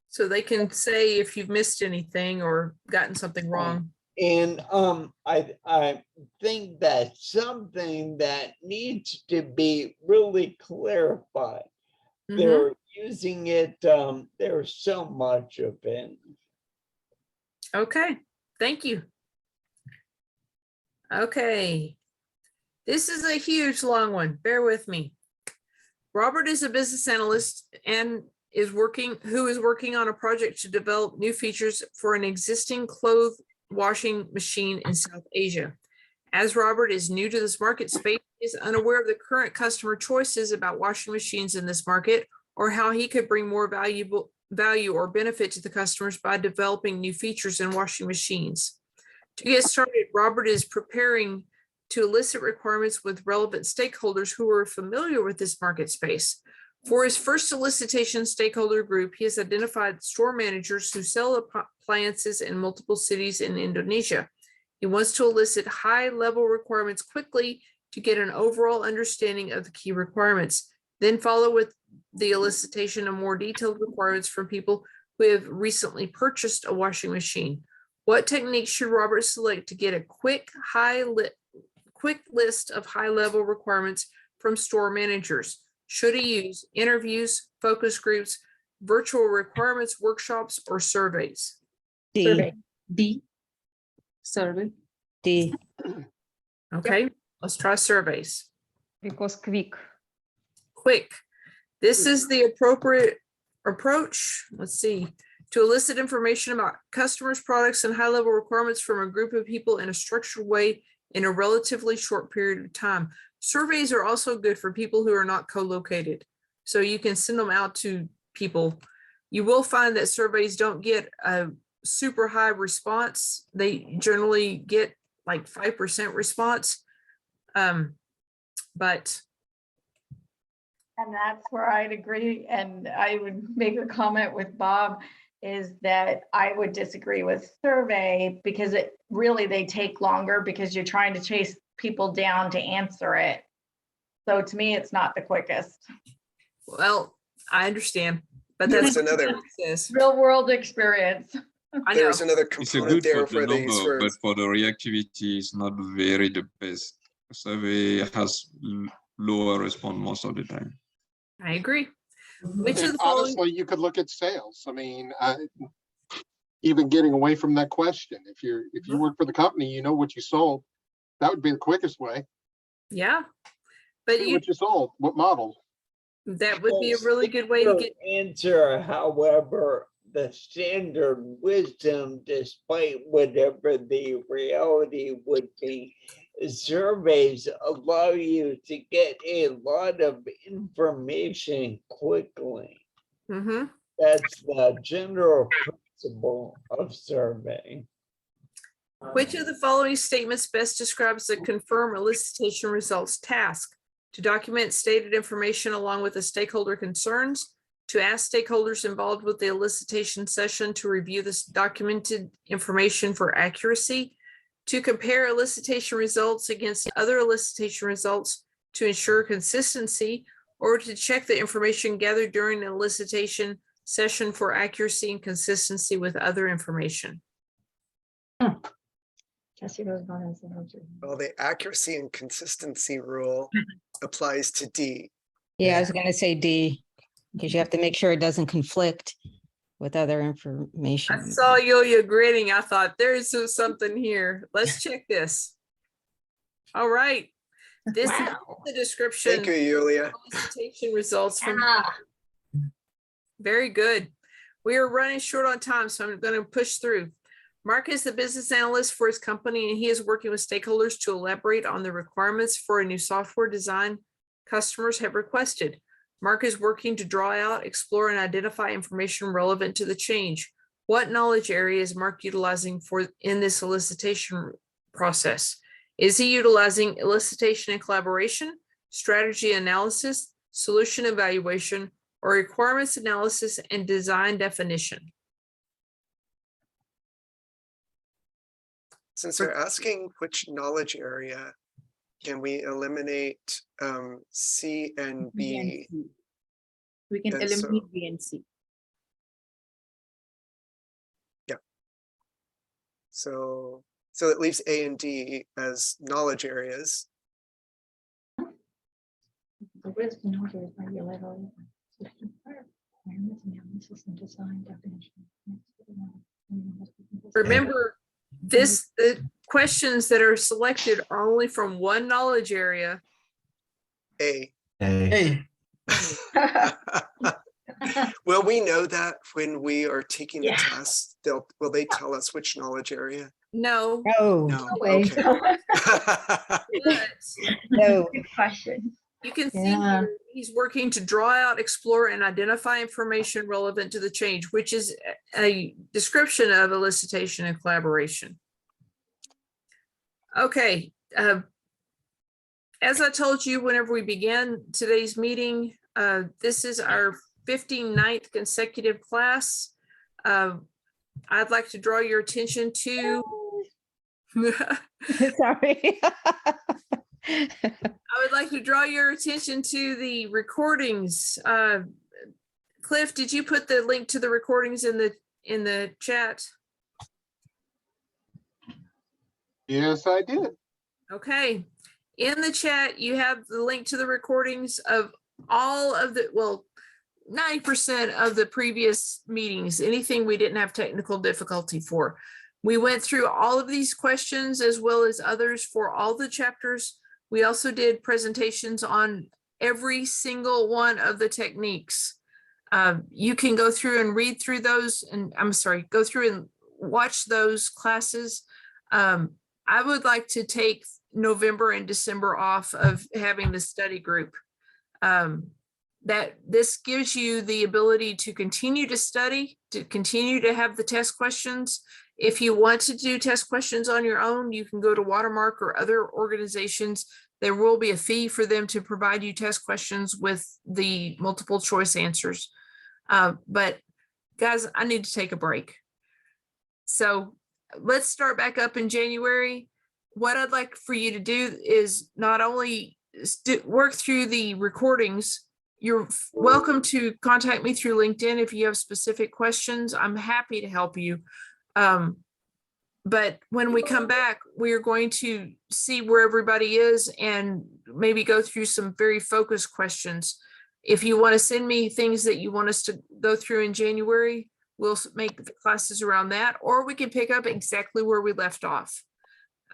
So they can say if you've missed anything or gotten something wrong. And I think that's something that needs to be really clarified. They're using it, there's so much of it. Okay, thank you. Okay, this is a huge long one. Bear with me. Robert is a business analyst and who is working on a project to develop new features for an existing clothes washing machine in South Asia. As Robert is new to this market space, he is unaware of the current customer choices about washing machines in this market, or how he could bring more value or benefit to the customers by developing new features in washing machines. To get started, Robert is preparing to elicit requirements with relevant stakeholders who are familiar with this market space. For his first elicitation stakeholder group, he has identified store managers who sell appliances in multiple cities in Indonesia. He wants to elicit high-level requirements quickly to get an overall understanding of the key requirements, then follow with the elicitation of more detailed requirements from people who have recently purchased a washing machine. What techniques should Robert select to get a quick list of high-level requirements from store managers? Should he use interviews, focus groups, virtual requirements workshops, or surveys? D. Survey. D. Survey. D. Okay, let's try surveys. Because quick. This is the appropriate approach. Let's see. To elicit information about customers, products, and high-level requirements from a group of people in a structured way in a relatively short period of time. Surveys are also good for people who are not co-located. So you can send them out to people. You will find that surveys don't get a super high response. They generally get like 5% response. But And that's where I'd agree, and I would make a comment with Bob, is that I would disagree with survey because it really, they take longer because you're trying to chase people down to answer it. So to me, it's not the quickest. Well, I understand, but There's that's another, Real world experience. I know. there's another It's a component good there for the for these. number, but for the reactivity, it's not very the best. Survey has lower response most of the time. I agree. Which of And the following? honestly, you could look at sales. I mean, even getting away from that question, if you work for the company, you know what you sold. That would be the quickest way. Yeah, but See what you sold, what model. that would be a really good way to get. Answer, however, the standard wisdom, despite whatever the reality would be, surveys allow you to get a lot of information quickly. Mm-hmm. That's the general principle of survey. Which of the following statements best describes the confirm elicitation results task? To document stated information along with the stakeholder concerns, to ask stakeholders involved with the elicitation session to review this documented information for accuracy, to compare elicitation results against other elicitation results to ensure consistency, or to check the information gathered during the elicitation session for accuracy and consistency with other information. Jesse goes on as an answer. Well, the accuracy and consistency rule applies to D. Yeah, I was gonna say D, because you have to make sure it doesn't conflict with other I information. saw Yo-Yo grinning. I thought there's something here. Let's check this. All right. This is the description. Thank you, Yulia. Elicitation results from. Ah. Very good. We are running short on time, so I'm going to push through. Mark is the business analyst for his company, and he is working with stakeholders to elaborate on the requirements for a new software design customers have requested. Mark is working to draw out, explore, and identify information relevant to the change. What knowledge area is Mark utilizing in this elicitation process? Is he utilizing elicitation and collaboration, strategy analysis, solution evaluation, or requirements analysis and design definition? Since they're asking which knowledge area, can we eliminate C and B? We can And so- eliminate B and C. So it leaves A and D as knowledge areas. The risk knowledge is by your level. Requirements analysis and design definition. Remember, the questions that are selected are only from one knowledge area. A. Hey, Will we know that when we are taking the Yeah. test? Will they tell us which knowledge area? No. No, No. Way. Okay. But no. Good question. you can see Yeah. here, he's working to draw out, explore, and identify information relevant to the change, which is a description of elicitation and collaboration. Okay. As I told you, whenever we began today's meeting, this is our 59th consecutive class. I'd like to draw your attention to. Sorry. I would like to draw your attention to the recordings. Cliff, did you put the link to the recordings in the chat? Yes, I did. Okay. In the chat, you have the link to the recordings of all of the, well, 90% of the previous meetings, anything we didn't have technical difficulty for. We went through all of these questions as well as others for all the chapters. We also did presentations on every single one of the techniques. You can go through and read through those, and go through and watch those classes. I would like to take November and December off of having the study group. That this gives you the ability to continue to study, to continue to have the test questions. If you want to do test questions on your own, you can go to Watermark or other organizations. There will be a fee for them to provide you test questions with the multiple choice answers. But guys, I need to take a break. So let's start back up in January. What I'd like for you to do is not only work through the recordings. You're welcome to contact me through LinkedIn if you have specific questions. I'm happy to help you. But when we come back, we are going to see where everybody is and maybe go through some very focused questions. If you want to send me things that you want us to go through in January, we'll make the classes around that, or we can pick up exactly where we left off.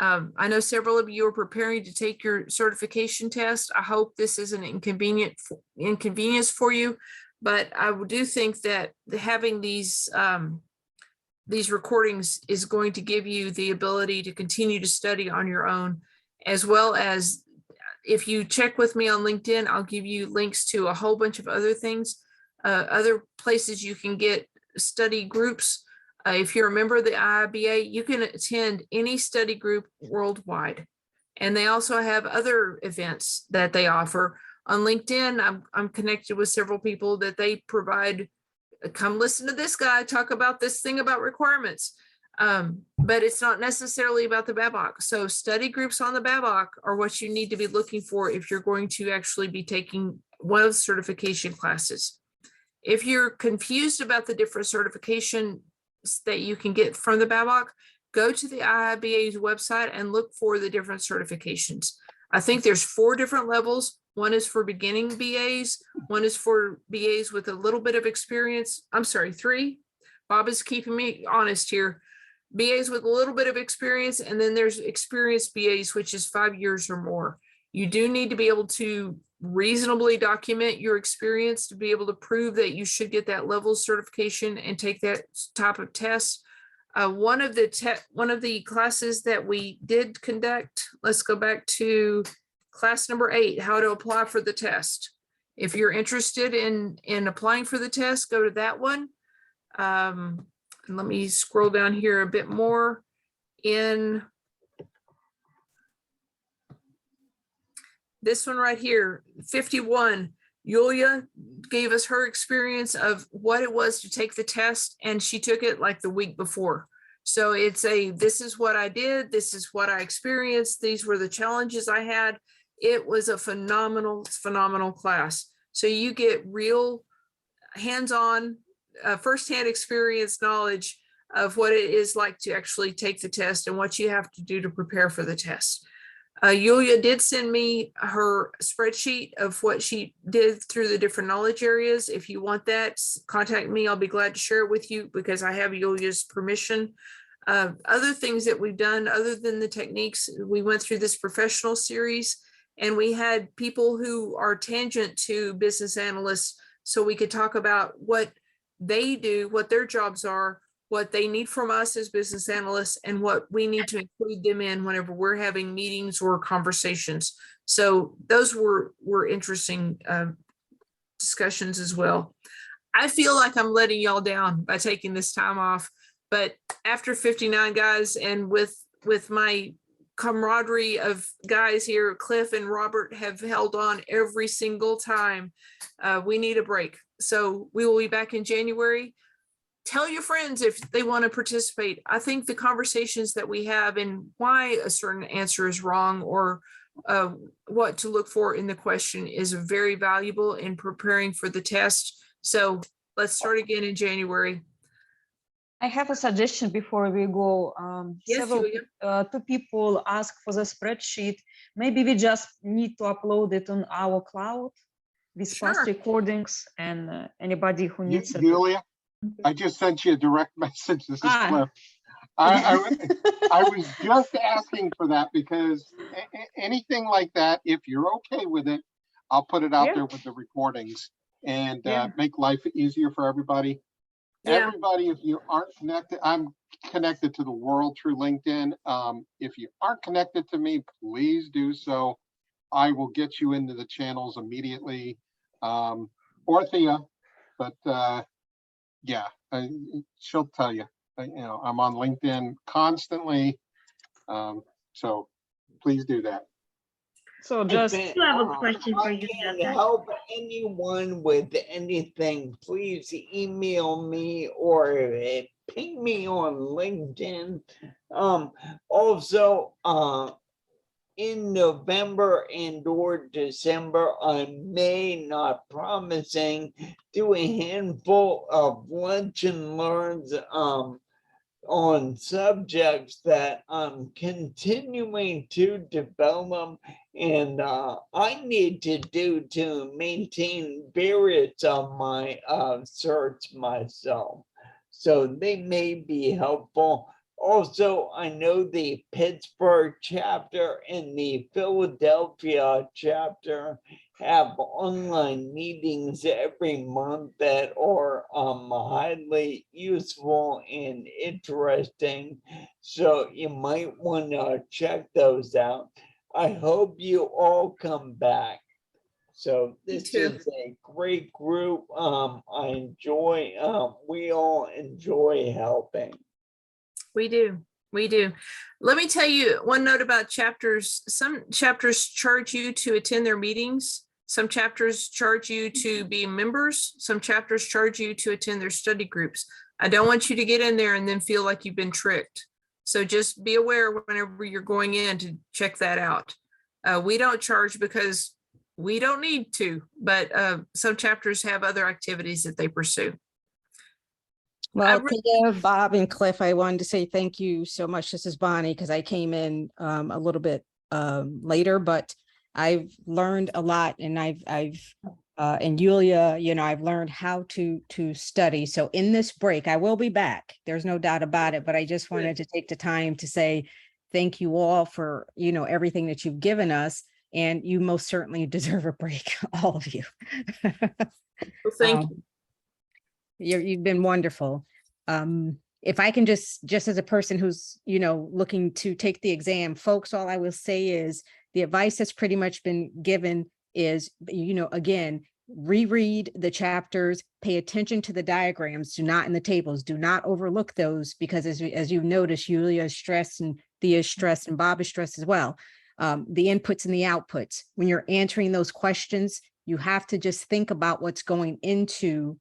I know several of you are preparing to take your certification test. I hope this isn't inconvenience for you, but I do think that having these recordings is going to give you the ability to continue to study on your own, as well as if you check with me on LinkedIn, I'll give you links to a whole bunch of other things, other places you can get study groups. If you're a member of the IIBA, you can attend any study group worldwide. And they also have other events that they offer. On LinkedIn, I'm connected with several people that they provide, come listen to this guy talk about this thing about requirements. But it's not necessarily about the BABOK. So study groups on the BABOK are what you need to be looking for if you're going to actually be taking one of the certification classes. If you're confused about the different certification that you can get from the BABOK, go to the IIBA's website and look for the different certifications. I think there's 4 different levels. One is for beginning BAs. One is for BAs with a little bit of experience. I'm sorry, 3. Bob is keeping me honest here. BAs with a little bit of experience, and then there's experienced BAs, which is 5 years or more. You do need to be able to reasonably document your experience to be able to prove that you should get that level of certification and take that type of test. One of the classes that we did conduct, let's go back to class number 8, how to apply for the test. If you're interested in applying for the test, go to that one. And let me scroll down here a bit more. In this one right here, 51, Yulia gave us her experience of what it was to take the test, and she took it like the week before. So it's this is what I did, this is what I experienced, these were the challenges I had. It was a phenomenal class. So you get real hands-on, firsthand experience knowledge of what it is like to actually take the test and what you have to do to prepare for the test. Yulia did send me her spreadsheet of what she did through the different knowledge areas. If you want that, contact me. I'll be glad to share it with you because I have Yulia's permission. Other things that we've done other than the techniques, we went through this professional series and we had people who are tangent to business analysts so we could talk about what they do, what their jobs are, what they need from us as business analysts, and what we need to include them in whenever we're having meetings or conversations. So those were interesting discussions as well. I feel like I'm letting y'all down by taking this time off, but after 59 guys and with my camaraderie of guys here, Cliff and Robert have held on every single time. We need a break. So we will be back in January. Tell your friends if they want to participate. I think the conversations that we have and why a certain answer is wrong or what to look for in the question is very valuable in preparing for the test. So let's start again in January. I have a suggestion before we go. Yes, Several two people ask for the spreadsheet. Maybe we just need to upload it on our cloud with past recordings, and anybody who needs it. Julia, I just sent you a direct message. This is Cliff. I was just asking for that because anything like that, if you're okay with it, I'll put it out there with the recordings and make life easier for everybody. Everybody, if you aren't connected, I'm connected to the world through LinkedIn. If you aren't connected to me, please do so. I will get you into the channels immediately, or Thea, but yeah, she'll tell you. I'm on LinkedIn constantly. So please do that. So just I do have a question for you, Can Patrick. help anyone with anything, please email me or ping me on LinkedIn. Also, in November and or December, I may, not promising, do a handful of lunch and learns on subjects that I'm continuing to develop and I need to do to maintain various of my certs myself. So they may be helpful. Also, I know the Pittsburgh chapter and the Philadelphia chapter have online meetings every month that are highly useful and interesting. So you might want to check those out. I hope you all come back. So this too. is a great group. I enjoy, we all enjoy helping. We do. We do. Let me tell you one note about chapters. Some chapters charge you to attend their meetings. Some chapters charge you to be members. Some chapters charge you to attend their study groups. I don't want you to get in there and then feel like you've been tricked. So just be aware whenever you're going in to check that out. We don't charge because we don't need to, but some chapters have other activities that they pursue. Well, Thea, Bob, and Cliff, I wanted to say thank you so much. This is Bonnie, because I came in a little bit later, but I've learned a lot, and and Yulia, I've learned how to study. So in this break, I will be back. There's no doubt about it, but I just wanted to take the time to say thank you all for, everything that you've given us, and you most certainly deserve a break, all of you. Well, thank you. You've been wonderful. If I can just as a person who's, looking to take the exam, folks, all I will say is the advice that's pretty much been given is, again, reread the chapters, pay attention to the diagrams, do not in the tables, do not overlook those, because as you've noticed, Yulia is stressed and Thea is stressed and Bob is stressed as well. The inputs and the outputs, when you're answering those questions, you have to just think about what's going into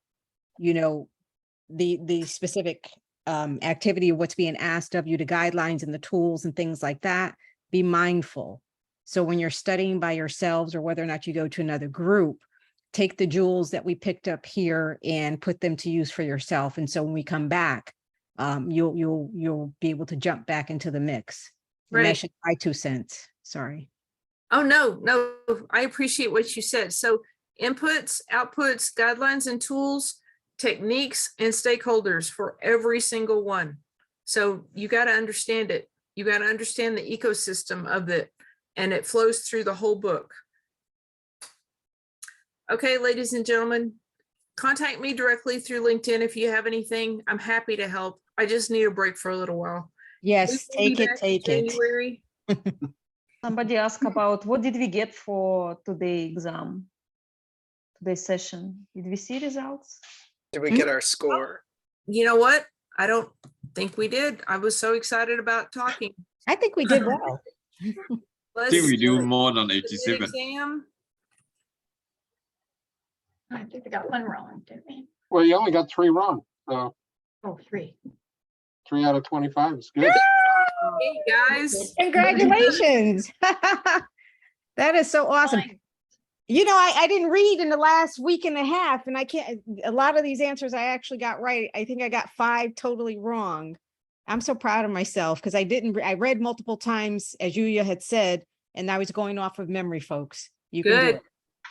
the specific activity of what's being asked of you, the guidelines and the tools and things like that. Be mindful. So when you're studying by yourselves, or whether or not you go to another group, take the jewels that we picked up here and put them to use for yourself. And so when we come back, you'll be able to jump back into the mix. And Right. that's just my 2 cents. Sorry. Oh, no, I appreciate what you said. So inputs, outputs, guidelines and tools, techniques and stakeholders for every single one. So you got to understand it. You got to understand the ecosystem of it, and it flows through the whole book. Okay, ladies and gentlemen, contact me directly through LinkedIn if you have anything. I'm happy to help. I just need a break for a little while. Yes, We will be take it, back in take it. January. somebody asked about what did we get for today's exam, today's session. Did we see results? Did we get our score? You know what? I don't think we did. I was so excited about talking. I think we did well. I think we do more than 87. Exam. I think we got one wrong, didn't we? Well, you only got 3 wrong, so Oh, 3. 3 out of 25 is good. Hey, guys. Congratulations. That is so awesome. I didn't read in the last week and a half, and a lot of these answers I actually got right. I think I got 5 totally wrong. I'm so proud of myself, because I read multiple times, as Yulia had said, and I was going off of memory, folks. You can do Good. it.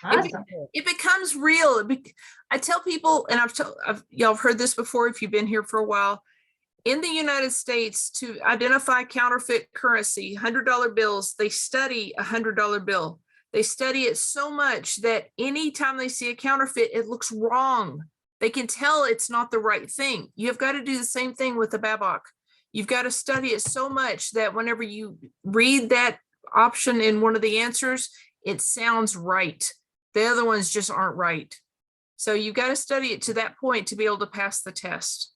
Awesome. It becomes real. I tell people, and y'all have heard this before if you've been here for a while, in the United States, to identify counterfeit currency, $100 bills, they study a $100 bill. They study it so much that anytime they see a counterfeit, it looks wrong. They can tell it's not the right thing. You've got to do the same thing with the BABOK. You've got to study it so much that whenever you read that option in one of the answers, it sounds right. The other ones just aren't right. So you've got to study it to that point to be able to pass the test.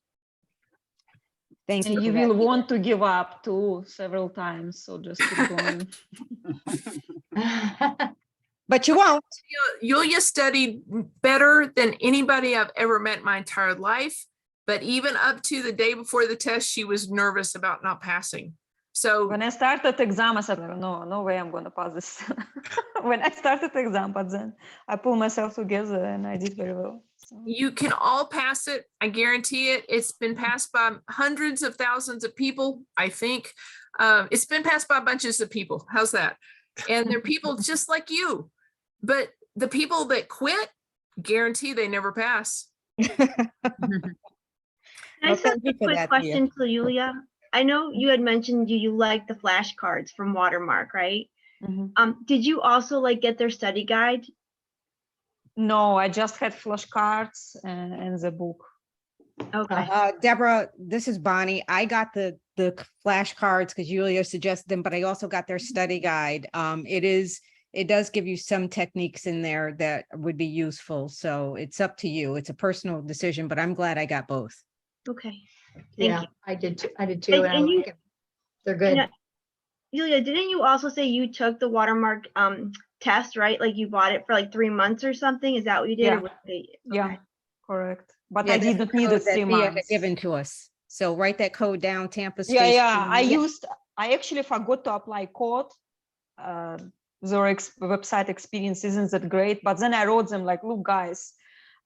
Thank you. And you for that, will Thea. want to give up too several times, so just keep going. But you won't. Yulia studied better than anybody I've ever met in my entire life. But even up to the day before the test, she was nervous about not passing. So When I started exam, I said, like, no way I'm going to pass this. When I started exam, but then I pulled myself together and I did very well. So. you can all pass it. I guarantee it. It's been passed by hundreds of thousands of people, I think. It's been passed by bunches of people. How's that? And they're people just like you. But the people that quit, guarantee they never pass. Can I Well, just ask thank you a for quick that, Thea. question to Yulia? I know you had mentioned you like the flashcards from Watermark, right? Mhm. Did you also like get their study guide? No, I just had flashcards and the book. Okay. Deborah, this is Bonnie. I got the flashcards because Julia suggested them, but I also got their study guide. It does give you some techniques in there that would be useful. So it's up to you. It's a personal decision, but I'm glad I got both. Okay. Yeah, you. I did too. I did too. And And I you- like it. They're good. Yulia, didn't you also say you took the Watermark test, right? Like you bought it for like 3 months or something? Is that what you did? Yeah. Or was it- Yeah, okay. correct. But Yeah, I that's didn't the need code it that 3 Thea had months. given to us. So write that code down, Tampa Yeah, space. yeah. I actually forgot to apply code. Their website experience isn't that great, but then I wrote them like, look, guys,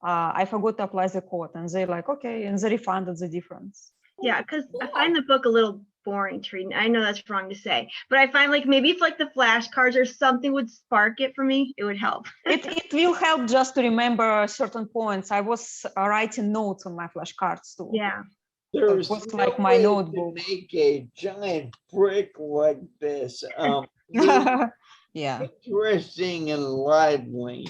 I forgot to apply the code, and they're like, okay, and they refunded the difference. Yeah, because I find the book a little boring to read. I know that's wrong to say, but I find like maybe if like the flashcards or something would spark it for me, it would help. It will help just to remember certain points. I was writing notes on my flashcards too. Yeah. There's was no like my way notebook. to make a giant brick like this. Yeah. Interesting and lively.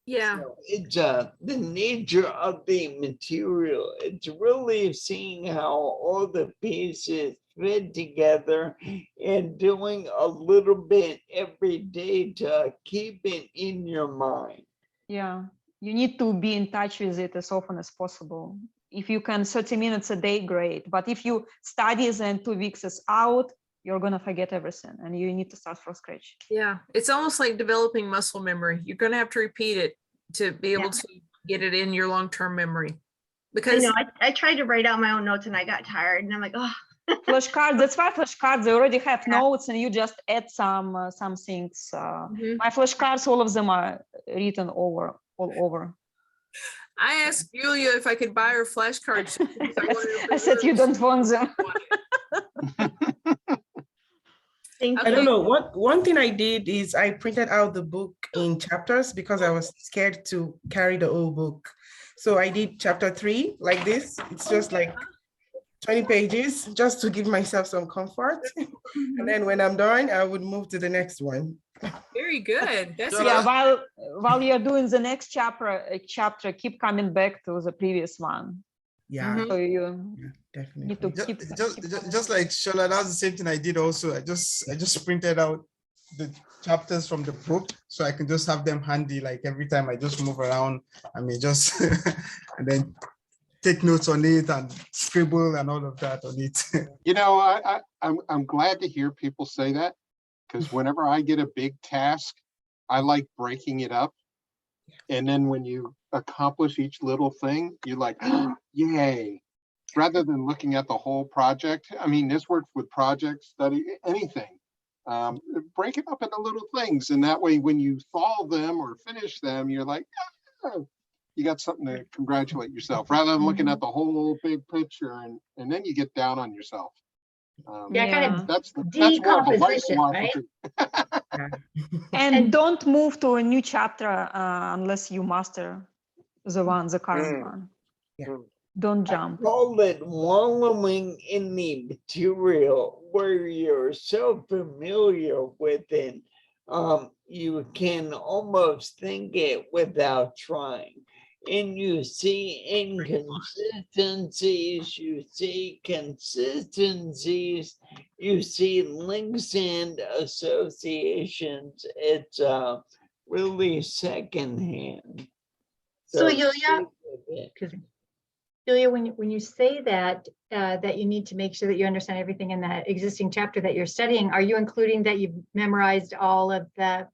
Yeah. So it's the nature of the material. It's really seeing how all the pieces fit together and doing a little bit every day to keep it in your mind. Yeah, you need to be in touch with it as often as possible. If you can 30 minutes a day, great. But if you study and 2 weeks is out, you're going to forget everything and you need to start from scratch. Yeah, it's almost like developing muscle memory. You're going to have to repeat it to be able to get it in your long-term memory. I Because know I tried to write out my own notes and I got tired and I'm like, oh. Flashcards, that's why flashcards, they already have notes and you just add some things. My flashcards, all of them are written all over. I asked Julia if I could buy her flashcards. I said you don't want them. Thank I don't know. One thing I did is I printed out the book in chapters because I was scared to carry the whole book. So I did chapter 3 like this. It's just like 20 pages just to give myself some comfort. And then when I'm done, I would move to the next one. Very good. That's Yeah, while you're doing the next chapter, keep coming back to the previous one. Yeah. So you definitely need to keep just like Shola, that's the same thing I did also. I just printed out the chapters from the book so I can just have them handy, like every time I just move around, I mean just and then take notes on it and scribble and all of that on it. You know, I'm glad to hear people say that, because whenever I get a big task, I like breaking it up. And then when you accomplish each little thing, you're like, oh, yay. Rather than looking at the whole project. I mean, this works with projects, study, anything. Break it up into little things. And that way, when you solve them or finish them, you're like, oh, you got something to congratulate yourself, rather than looking at the whole big picture and then you get down on yourself. Kind of that's more of a life decomposition, right? philosophy. and don't move to a new chapter unless you master the current one. Don't jump. I call it wallowing in the material where you're so familiar with it, you can almost think it without trying. And you see inconsistencies, you see consistencies, you see links and associations. It's really secondhand. So Yulia, Julia, when you say that, that you need to make sure that you understand everything in that existing chapter that you're studying, are you including that you've memorized all of the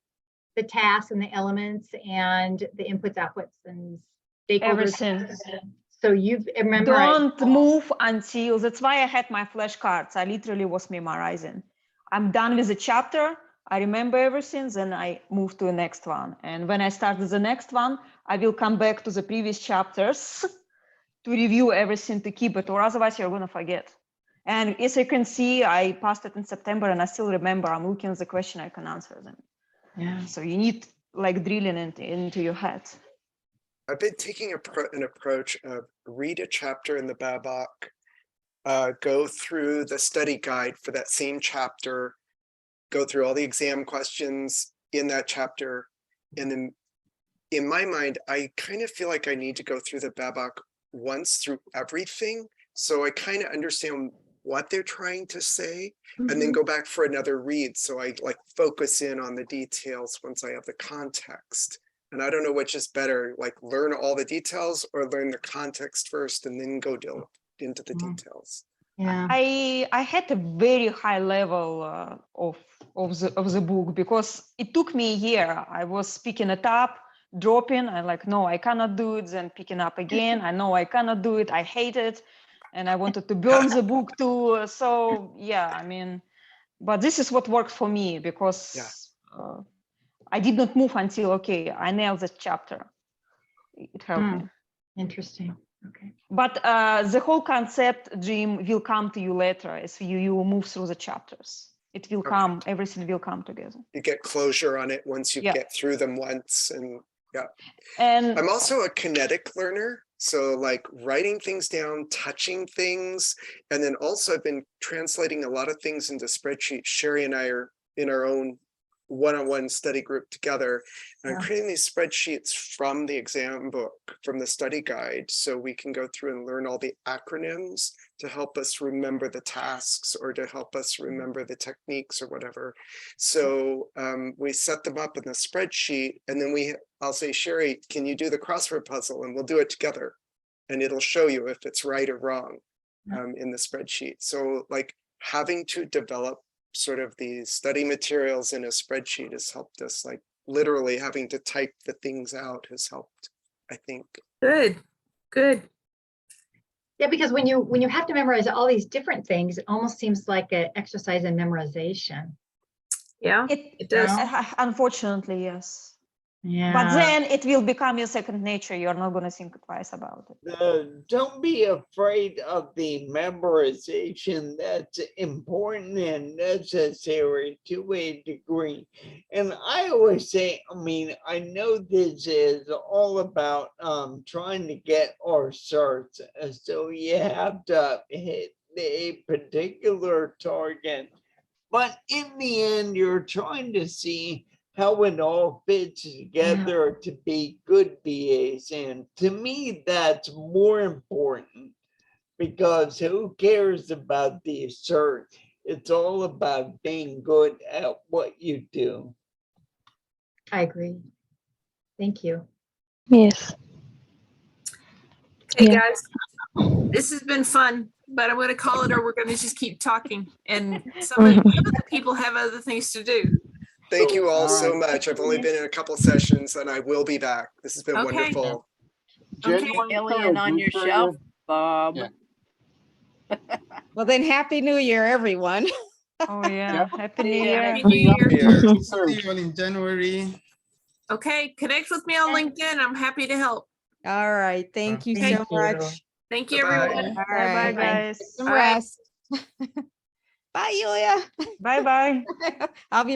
tasks and the elements and the inputs, outputs, and stakeholders? Everything. So you've memorized. Don't move until, that's why I had my flashcards. I literally was memorizing. I'm done with the chapter. I remember everything, then I move to the next one. And when I start the next one, I will come back to the previous chapters to review everything to keep it, or otherwise you're gonna forget. And as you can see, I passed it in September and I still remember. I'm looking at the question, I can answer them. Yeah. So you need like drilling into your head. I've been taking an approach of read a chapter in the BABOK, go through the study guide for that same chapter, go through all the exam questions in that chapter. And then in my mind, I kind of feel like I need to go through the BABOK once through everything. So I kind of understand what they're trying to say, and then go back for another read. So I like focus in on the details once I have the context. And I don't know which is better, like learn all the details or learn the context first and then go into the details. Yeah. I had a very high level of the book because it took me a year. I was picking it up, dropping, and like, no, I cannot do it. Then picking up again. I know I cannot do it. I hate it. And I wanted to burn the book too. So yeah, I mean, but this is what works for me because I did not move until, okay, I nailed the chapter. It helped me. Interesting. Okay. But the whole concept, Jim, will come to you later as you move through the chapters. It will come, everything will come together. You get closure on it once you get through them once. And and I'm also a kinetic learner. So like writing things down, touching things, and then also I've been translating a lot of things into spreadsheets. Sherry and I are in our own one-on-one study group together. And I'm creating these spreadsheets from the exam book, from the study guide, so we can go through and learn all the acronyms to help us remember the tasks or to help us remember the techniques or whatever. So we set them up in the spreadsheet, and then I'll say, Sherry, can you do the crossword puzzle? And we'll do it together. And it'll show you if it's right or wrong in the spreadsheet. So like having to develop sort of the study materials in a spreadsheet has helped us, like literally having to type the things out has helped, I think. Good. Yeah, because when you have to memorize all these different things, it almost seems like an exercise in memorization. Yeah, it does. Unfortunately, yes. Yeah. But then it will become your second nature. You're not going to think twice about it. Don't be afraid of the memorization. That's important and necessary to a degree. And I always say, I mean, I know this is all about trying to get our certs. So you have to hit a particular target. But in the end, you're trying to see how it all fits together to be good BAs. And to me, that's more important because who cares about the cert? It's all about being good at what you do. I agree. Thank you. Yes. Hey guys, this has been fun, but I'm going to call it, or we're going to just keep talking. And some of the people have other things to do. Thank you all so much. I've only been in a couple sessions and I will be back. This has been wonderful. Alien on your shelf, Bob. Well, then Happy New Year, everyone. Oh yeah, Happy New Year. Happy New Year. See you all in January. Okay, connect with me on LinkedIn. I'm happy to help. All right. Thank you so much. Thank you, everyone. All Bye right. guys. Get some rest. Bye, Yulia. Bye bye. I'll be